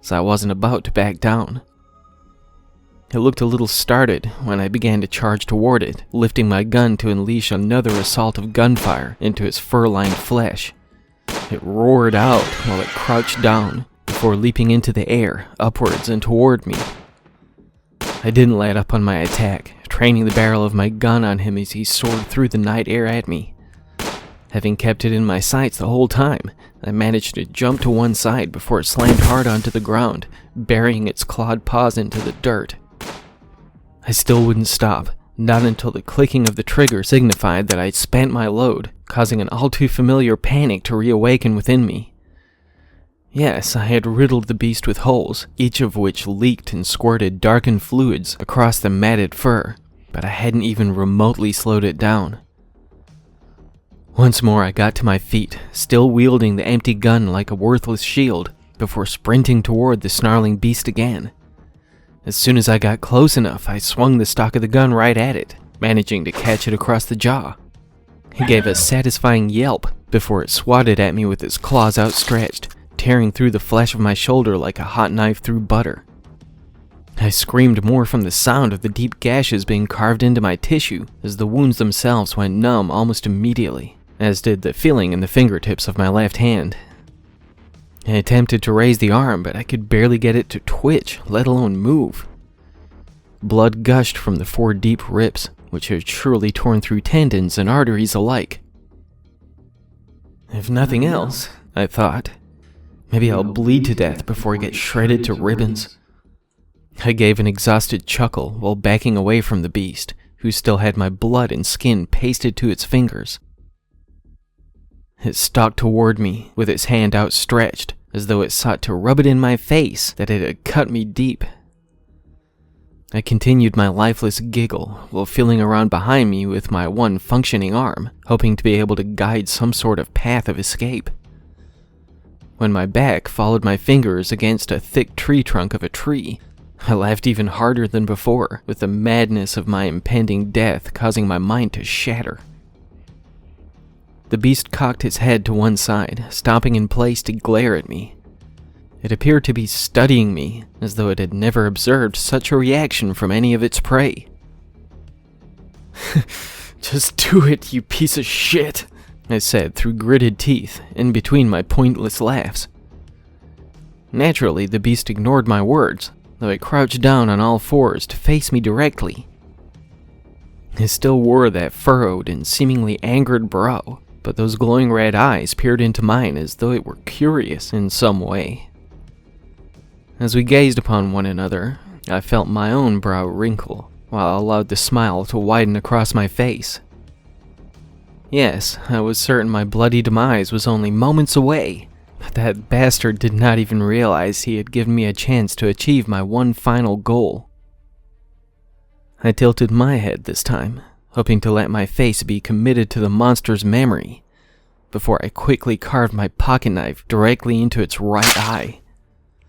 so I wasn't about to back down. It looked a little startled when I began to charge toward it, lifting my gun to unleash another assault of gunfire into its fur-lined flesh. It roared out while it crouched down, before leaping into the air, upwards and toward me. I didn't let up on my attack, training the barrel of my gun on him as he soared through the night air at me. Having kept it in my sights the whole time, I managed to jump to one side before it slammed hard onto the ground, burying its clawed paws into the dirt. I still wouldn't stop, not until the clicking of the trigger signified that I'd spent my load, causing an all-too-familiar panic to reawaken within me. Yes, I had riddled the beast with holes, each of which leaked and squirted darkened fluids across the matted fur, but I hadn't even remotely slowed it down. Once more I got to my feet, still wielding the empty gun like a worthless shield, before sprinting toward the snarling beast again. As soon as I got close enough, I swung the stock of the gun right at it, managing to catch it across the jaw. It gave a satisfying yelp before it swatted at me with its claws outstretched, tearing through the flesh of my shoulder like a hot knife through butter. I screamed more from the sound of the deep gashes being carved into my tissue as the wounds themselves went numb almost immediately, as did the feeling in the fingertips of my left hand. I attempted to raise the arm, but I could barely get it to twitch, let alone move. Blood gushed from the 4 deep rips, which had surely torn through tendons and arteries alike. If nothing else, I thought, maybe I'll bleed to death before I get shredded to ribbons. I gave an exhausted chuckle while backing away from the beast, who still had my blood and skin pasted to its fingers. It stalked toward me with its hand outstretched, as though it sought to rub it in my face that it had cut me deep. I continued my lifeless giggle while feeling around behind me with my one functioning arm, hoping to be able to guide some sort of path of escape. When my back followed my fingers against a thick tree trunk of a tree, I laughed even harder than before, with the madness of my impending death causing my mind to shatter. The beast cocked its head to one side, stopping in place to glare at me. It appeared to be studying me, as though it had never observed such a reaction from any of its prey. "Just do it, you piece of shit," I said through gritted teeth, in between my pointless laughs. Naturally, the beast ignored my words, though it crouched down on all fours to face me directly. It still wore that furrowed and seemingly angered brow, but those glowing red eyes peered into mine as though it were curious in some way. As we gazed upon one another, I felt my own brow wrinkle, while I allowed the smile to widen across my face. Yes, I was certain my bloody demise was only moments away, but that bastard did not even realize he had given me a chance to achieve my one final goal. I tilted my head this time, hoping to let my face be committed to the monster's memory, before I quickly carved my pocketknife directly into its right eye.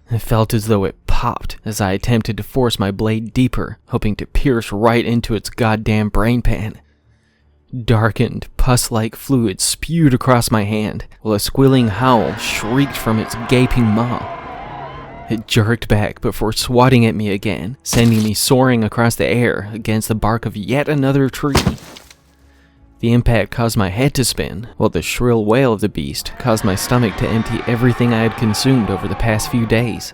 It felt as though it popped as I attempted to force my blade deeper, hoping to pierce right into its goddamn brain pan. Darkened, pus-like fluid spewed across my hand, while a squealing howl shrieked from its gaping maw. It jerked back before swatting at me again, sending me soaring across the air against the bark of yet another tree. The impact caused my head to spin, while the shrill wail of the beast caused my stomach to empty everything I had consumed over the past few days.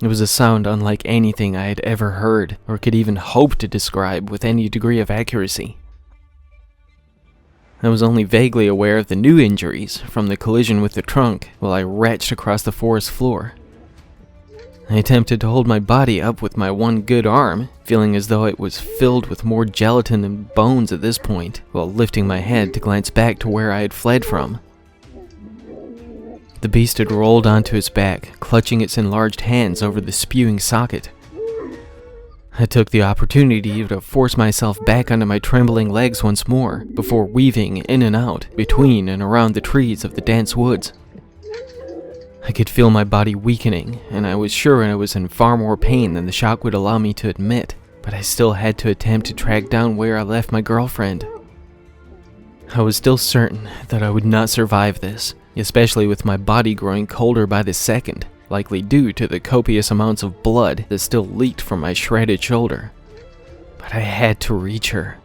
It was a sound unlike anything I had ever heard, or could even hope to describe with any degree of accuracy. I was only vaguely aware of the new injuries from the collision with the trunk while I retched across the forest floor. I attempted to hold my body up with my one good arm, feeling as though it was filled with more gelatin than bones at this point, while lifting my head to glance back to where I had fled from. The beast had rolled onto its back, clutching its enlarged hands over the spewing socket. I took the opportunity to force myself back onto my trembling legs once more, before weaving in and out, between and around the trees of the dense woods. I could feel my body weakening, and I was sure I was in far more pain than the shock would allow me to admit, but I still had to attempt to track down where I left my girlfriend. I was still certain that I would not survive this, especially with my body growing colder by the second, likely due to the copious amounts of blood that still leaked from my shredded shoulder. But I had to reach her.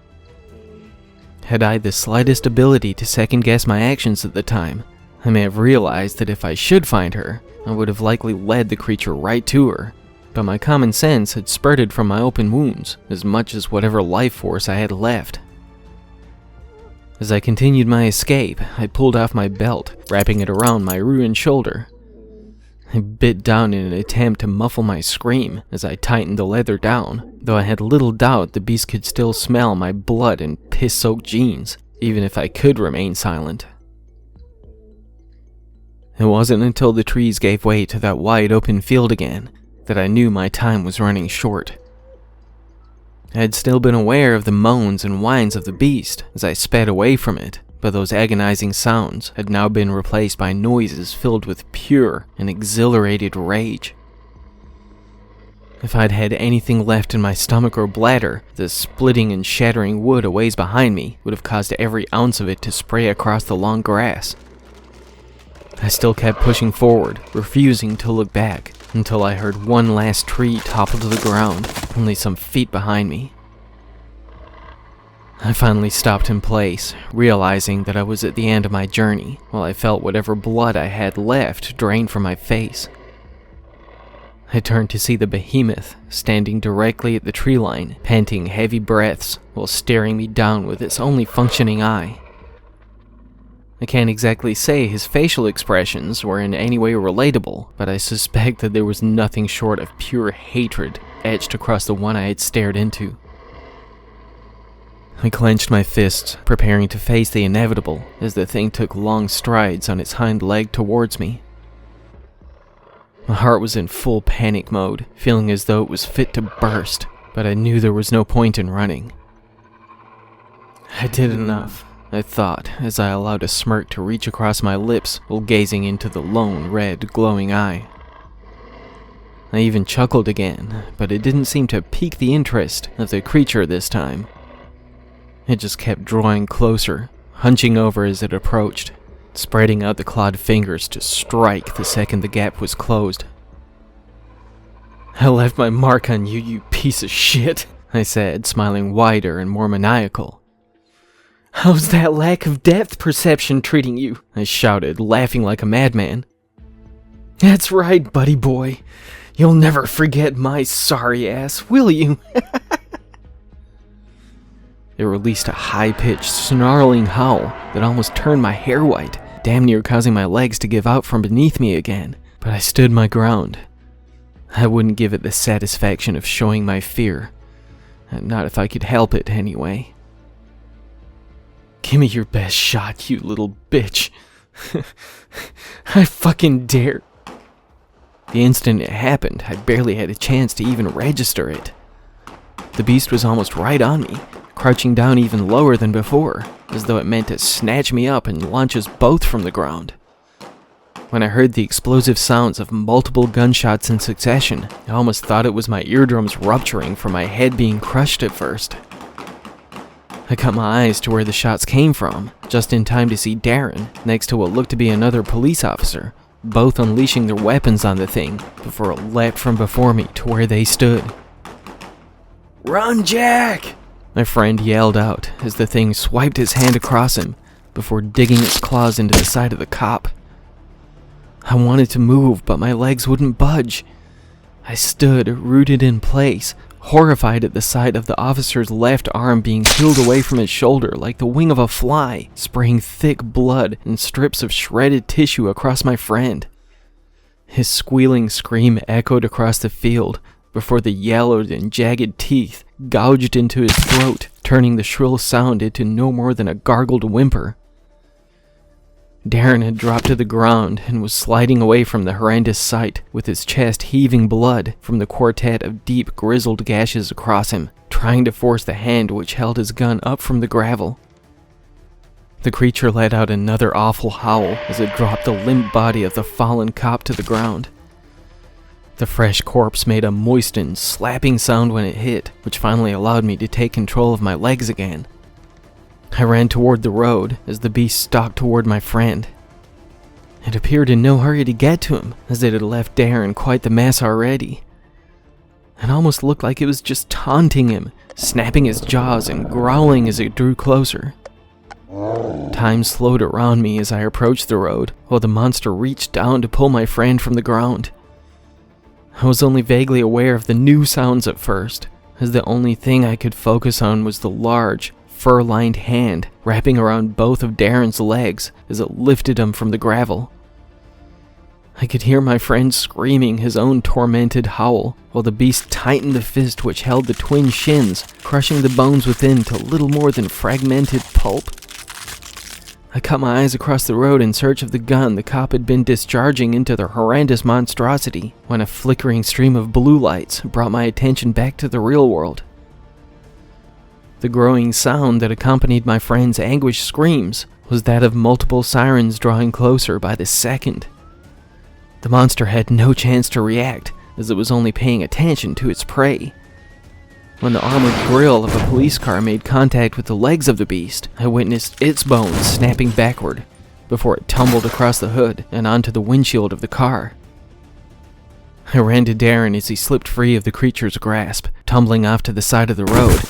Had I the slightest ability to second-guess my actions at the time, I may have realized that if I should find her, I would have likely led the creature right to her, but my common sense had spurted from my open wounds as much as whatever life force I had left. As I continued my escape, I pulled off my belt, wrapping it around my ruined shoulder. I bit down in an attempt to muffle my scream as I tightened the leather down, though I had little doubt the beast could still smell my blood and piss-soaked jeans, even if I could remain silent. It wasn't until the trees gave way to that wide open field again that I knew my time was running short. I had still been aware of the moans and whines of the beast as I sped away from it, but those agonizing sounds had now been replaced by noises filled with pure and exhilarated rage. If I'd had anything left in my stomach or bladder, the splitting and shattering wood a ways behind me would have caused every ounce of it to spray across the long grass. I still kept pushing forward, refusing to look back, until I heard one last tree topple to the ground, only some feet behind me. I finally stopped in place, realizing that I was at the end of my journey, while I felt whatever blood I had left drain from my face. I turned to see the behemoth standing directly at the tree line, panting heavy breaths while staring me down with its only functioning eye. I can't exactly say his facial expressions were in any way relatable, but I suspect that there was nothing short of pure hatred etched across the one I had stared into. I clenched my fists, preparing to face the inevitable as the thing took long strides on its hind leg towards me. My heart was in full panic mode, feeling as though it was fit to burst, but I knew there was no point in running. I did enough, I thought, as I allowed a smirk to reach across my lips while gazing into the lone, red, glowing eye. I even chuckled again, but it didn't seem to pique the interest of the creature this time. It just kept drawing closer, hunching over as it approached, spreading out the clawed fingers to strike the second the gap was closed. "I left my mark on you, you piece of shit," I said, smiling wider and more maniacal. "How's that lack of depth perception treating you?" I shouted, laughing like a madman. "That's right, buddy boy. You'll never forget my sorry ass, will you?" It released a high-pitched, snarling howl that almost turned my hair white, damn near causing my legs to give out from beneath me again, but I stood my ground. I wouldn't give it the satisfaction of showing my fear, not if I could help it anyway. "Give me your best shot, you little bitch." "I fucking dare." The instant it happened, I barely had a chance to even register it. The beast was almost right on me, crouching down even lower than before, as though it meant to snatch me up and launch us both from the ground. When I heard the explosive sounds of multiple gunshots in succession, I almost thought it was my eardrums rupturing from my head being crushed at first. I cut my eyes to where the shots came from, just in time to see Darren next to what looked to be another police officer, both unleashing their weapons on the thing before it leapt from before me to where they stood. "Run, Jack!" my friend yelled out as the thing swiped its hand across him before digging its claws into the side of the cop. I wanted to move, but my legs wouldn't budge. I stood, rooted in place, horrified at the sight of the officer's left arm being peeled away from his shoulder like the wing of a fly, spraying thick blood and strips of shredded tissue across my friend. His squealing scream echoed across the field before the yellowed and jagged teeth gouged into his throat, turning the shrill sound into no more than a gargled whimper. Darren had dropped to the ground and was sliding away from the horrendous sight, with his chest heaving blood from the quartet of deep, grizzled gashes across him, trying to force the hand which held his gun up from the gravel. The creature let out another awful howl as it dropped the limp body of the fallen cop to the ground. The fresh corpse made a moistened, slapping sound when it hit, which finally allowed me to take control of my legs again. I ran toward the road as the beast stalked toward my friend. It appeared in no hurry to get to him, as it had left Darren quite the mess already. It almost looked like it was just taunting him, snapping his jaws and growling as it drew closer. Time slowed around me as I approached the road, while the monster reached down to pull my friend from the ground. I was only vaguely aware of the new sounds at first, as the only thing I could focus on was the large, fur-lined hand wrapping around both of Darren's legs as it lifted him from the gravel. I could hear my friend screaming his own tormented howl, while the beast tightened the fist which held the twin shins, crushing the bones within to little more than fragmented pulp. I cut my eyes across the road in search of the gun the cop had been discharging into the horrendous monstrosity, when a flickering stream of blue lights brought my attention back to the real world. The growing sound that accompanied my friend's anguished screams was that of multiple sirens drawing closer by the second. The monster had no chance to react, as it was only paying attention to its prey. When the armored grille of a police car made contact with the legs of the beast, I witnessed its bones snapping backward, before it tumbled across the hood and onto the windshield of the car. I ran to Darren as he slipped free of the creature's grasp, tumbling off to the side of the road.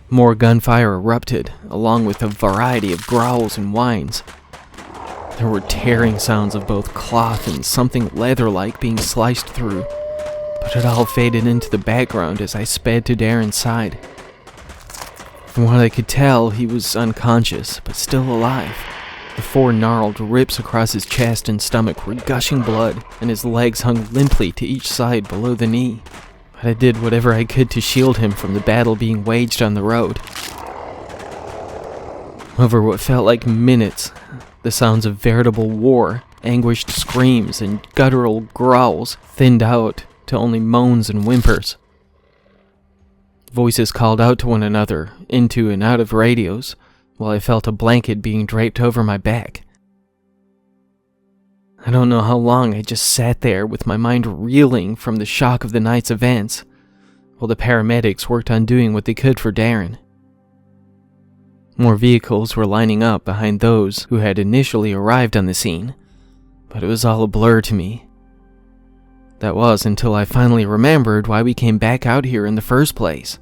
More gunfire erupted, along with a variety of growls and whines. There were tearing sounds of both cloth and something leather-like being sliced through, but it all faded into the background as I sped to Darren's side. From what I could tell, he was unconscious, but still alive. The 4 gnarled rips across his chest and stomach were gushing blood, and his legs hung limply to each side below the knee. But I did whatever I could to shield him from the battle being waged on the road. Over what felt like minutes, the sounds of veritable war, anguished screams, and guttural growls thinned out to only moans and whimpers. Voices called out to one another, into and out of radios, while I felt a blanket being draped over my back. I don't know how long I just sat there with my mind reeling from the shock of the night's events, while the paramedics worked on doing what they could for Darren. More vehicles were lining up behind those who had initially arrived on the scene, but it was all a blur to me. That was until I finally remembered why we came back out here in the first place.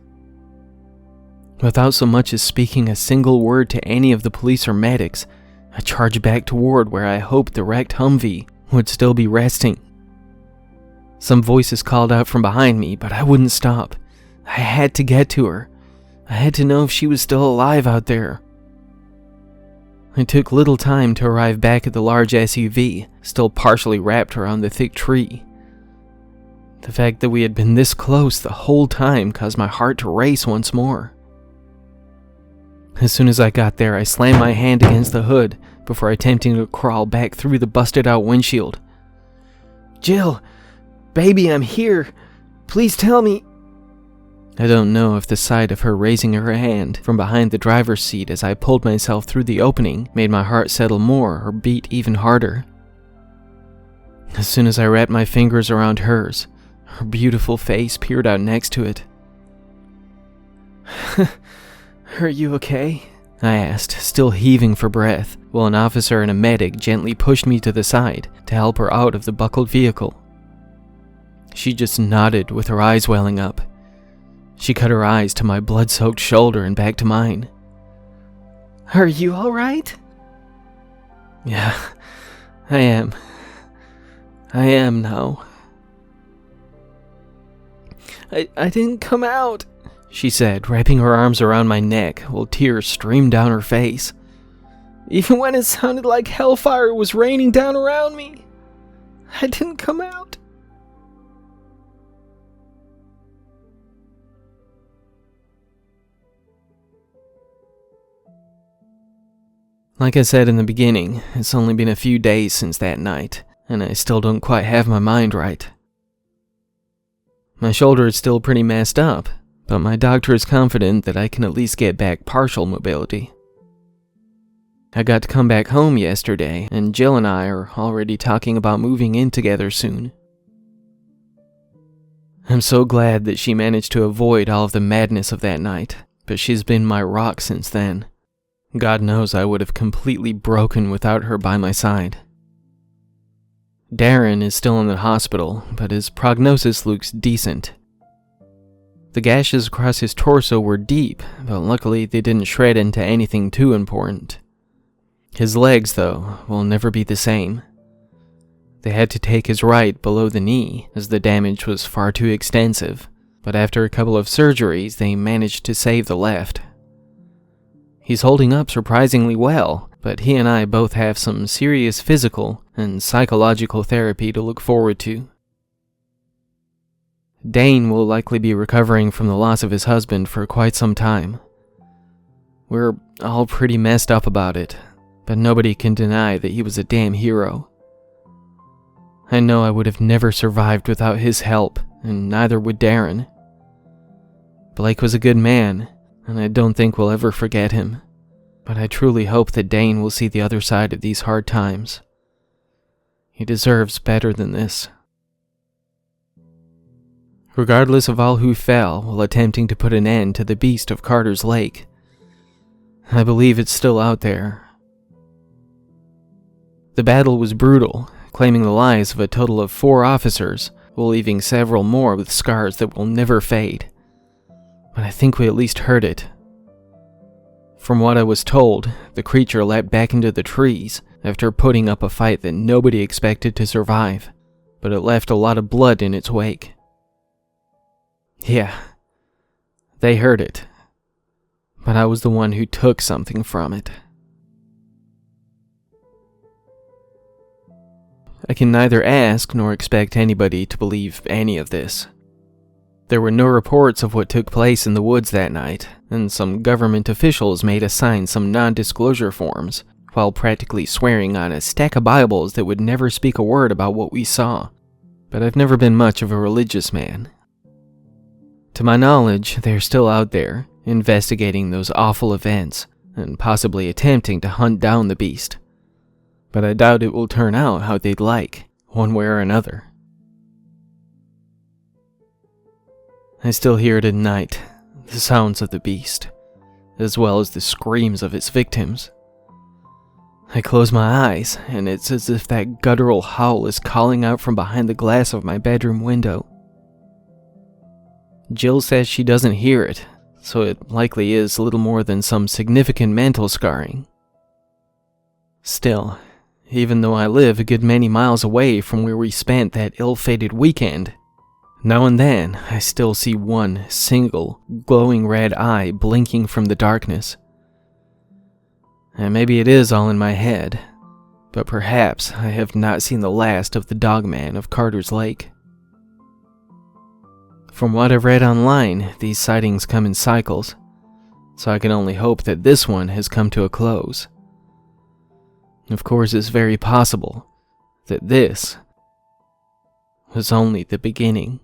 Without so much as speaking a single word to any of the police or medics, I charged back toward where I hoped the wrecked Humvee would still be resting. Some voices called out from behind me, but I wouldn't stop. I had to get to her. I had to know if she was still alive out there. It took little time to arrive back at the large SUV, still partially wrapped around the thick tree. The fact that we had been this close the whole time caused my heart to race once more. As soon as I got there, I slammed my hand against the hood before attempting to crawl back through the busted-out windshield. Jill, baby, I'm here. Please tell me. I don't know if the sight of her raising her hand from behind the driver's seat as I pulled myself through the opening made my heart settle more or beat even harder. As soon as I wrapped my fingers around hers, her beautiful face peered out next to it. Are you okay? I asked, still heaving for breath, while an officer and a medic gently pushed me to the side to help her out of the buckled vehicle. She just nodded with her eyes welling up. She cut her eyes to my blood-soaked shoulder and back to mine. Are you all right? Yeah, I am. I am now. I didn't come out, she said, wrapping her arms around my neck while tears streamed down her face. Even when it sounded like hellfire was raining down around me, I didn't come out. Like I said in the beginning, it's only been a few days since that night, and I still don't quite have my mind right. My shoulder is still pretty messed up, but my doctor is confident that I can at least get back partial mobility. I got to come back home yesterday, and Jill and I are already talking about moving in together soon. I'm so glad that she managed to avoid all of the madness of that night, but she's been my rock since then. God knows I would have completely broken without her by my side. Darren is still in the hospital, but his prognosis looks decent. The gashes across his torso were deep, but luckily they didn't shred into anything too important. His legs, though, will never be the same. They had to take his right below the knee, as the damage was far too extensive, but after a couple of surgeries, they managed to save the left. He's holding up surprisingly well, but he and I both have some serious physical and psychological therapy to look forward to. Dane will likely be recovering from the loss of his husband for quite some time. We're all pretty messed up about it, but nobody can deny that he was a damn hero. I know I would have never survived without his help, and neither would Darren. Blake was a good man, and I don't think we'll ever forget him, but I truly hope that Dane will see the other side of these hard times. He deserves better than this. Regardless of all who fell while attempting to put an end to the beast of Carter's Lake, I believe it's still out there. The battle was brutal, claiming the lives of a total of 4 officers, while leaving several more with scars that will never fade. But I think we at least heard it. From what I was told, the creature leapt back into the trees after putting up a fight that nobody expected to survive, but it left a lot of blood in its wake. Yeah, they heard it, but I was the one who took something from it. I can neither ask nor expect anybody to believe any of this. There were no reports of what took place in the woods that night, and some government officials made us sign some non-disclosure forms, while practically swearing on a stack of Bibles that would never speak a word about what we saw. But I've never been much of a religious man. To my knowledge, they're still out there, investigating those awful events, and possibly attempting to hunt down the beast. But I doubt it will turn out how they'd like, one way or another. I still hear it at night, the sounds of the beast, as well as the screams of its victims. I close my eyes, and it's as if that guttural howl is calling out from behind the glass of my bedroom window. Jill says she doesn't hear it, so it likely is little more than some significant mental scarring. Still, even though I live a good many miles away from where we spent that ill-fated weekend, now and then I still see one single glowing red eye blinking from the darkness. And maybe it is all in my head, but perhaps I have not seen the last of the Dogman of Carter's Lake. From what I've read online, these sightings come in cycles, so I can only hope that this one has come to a close. Of course, it's very possible that this was only the beginning.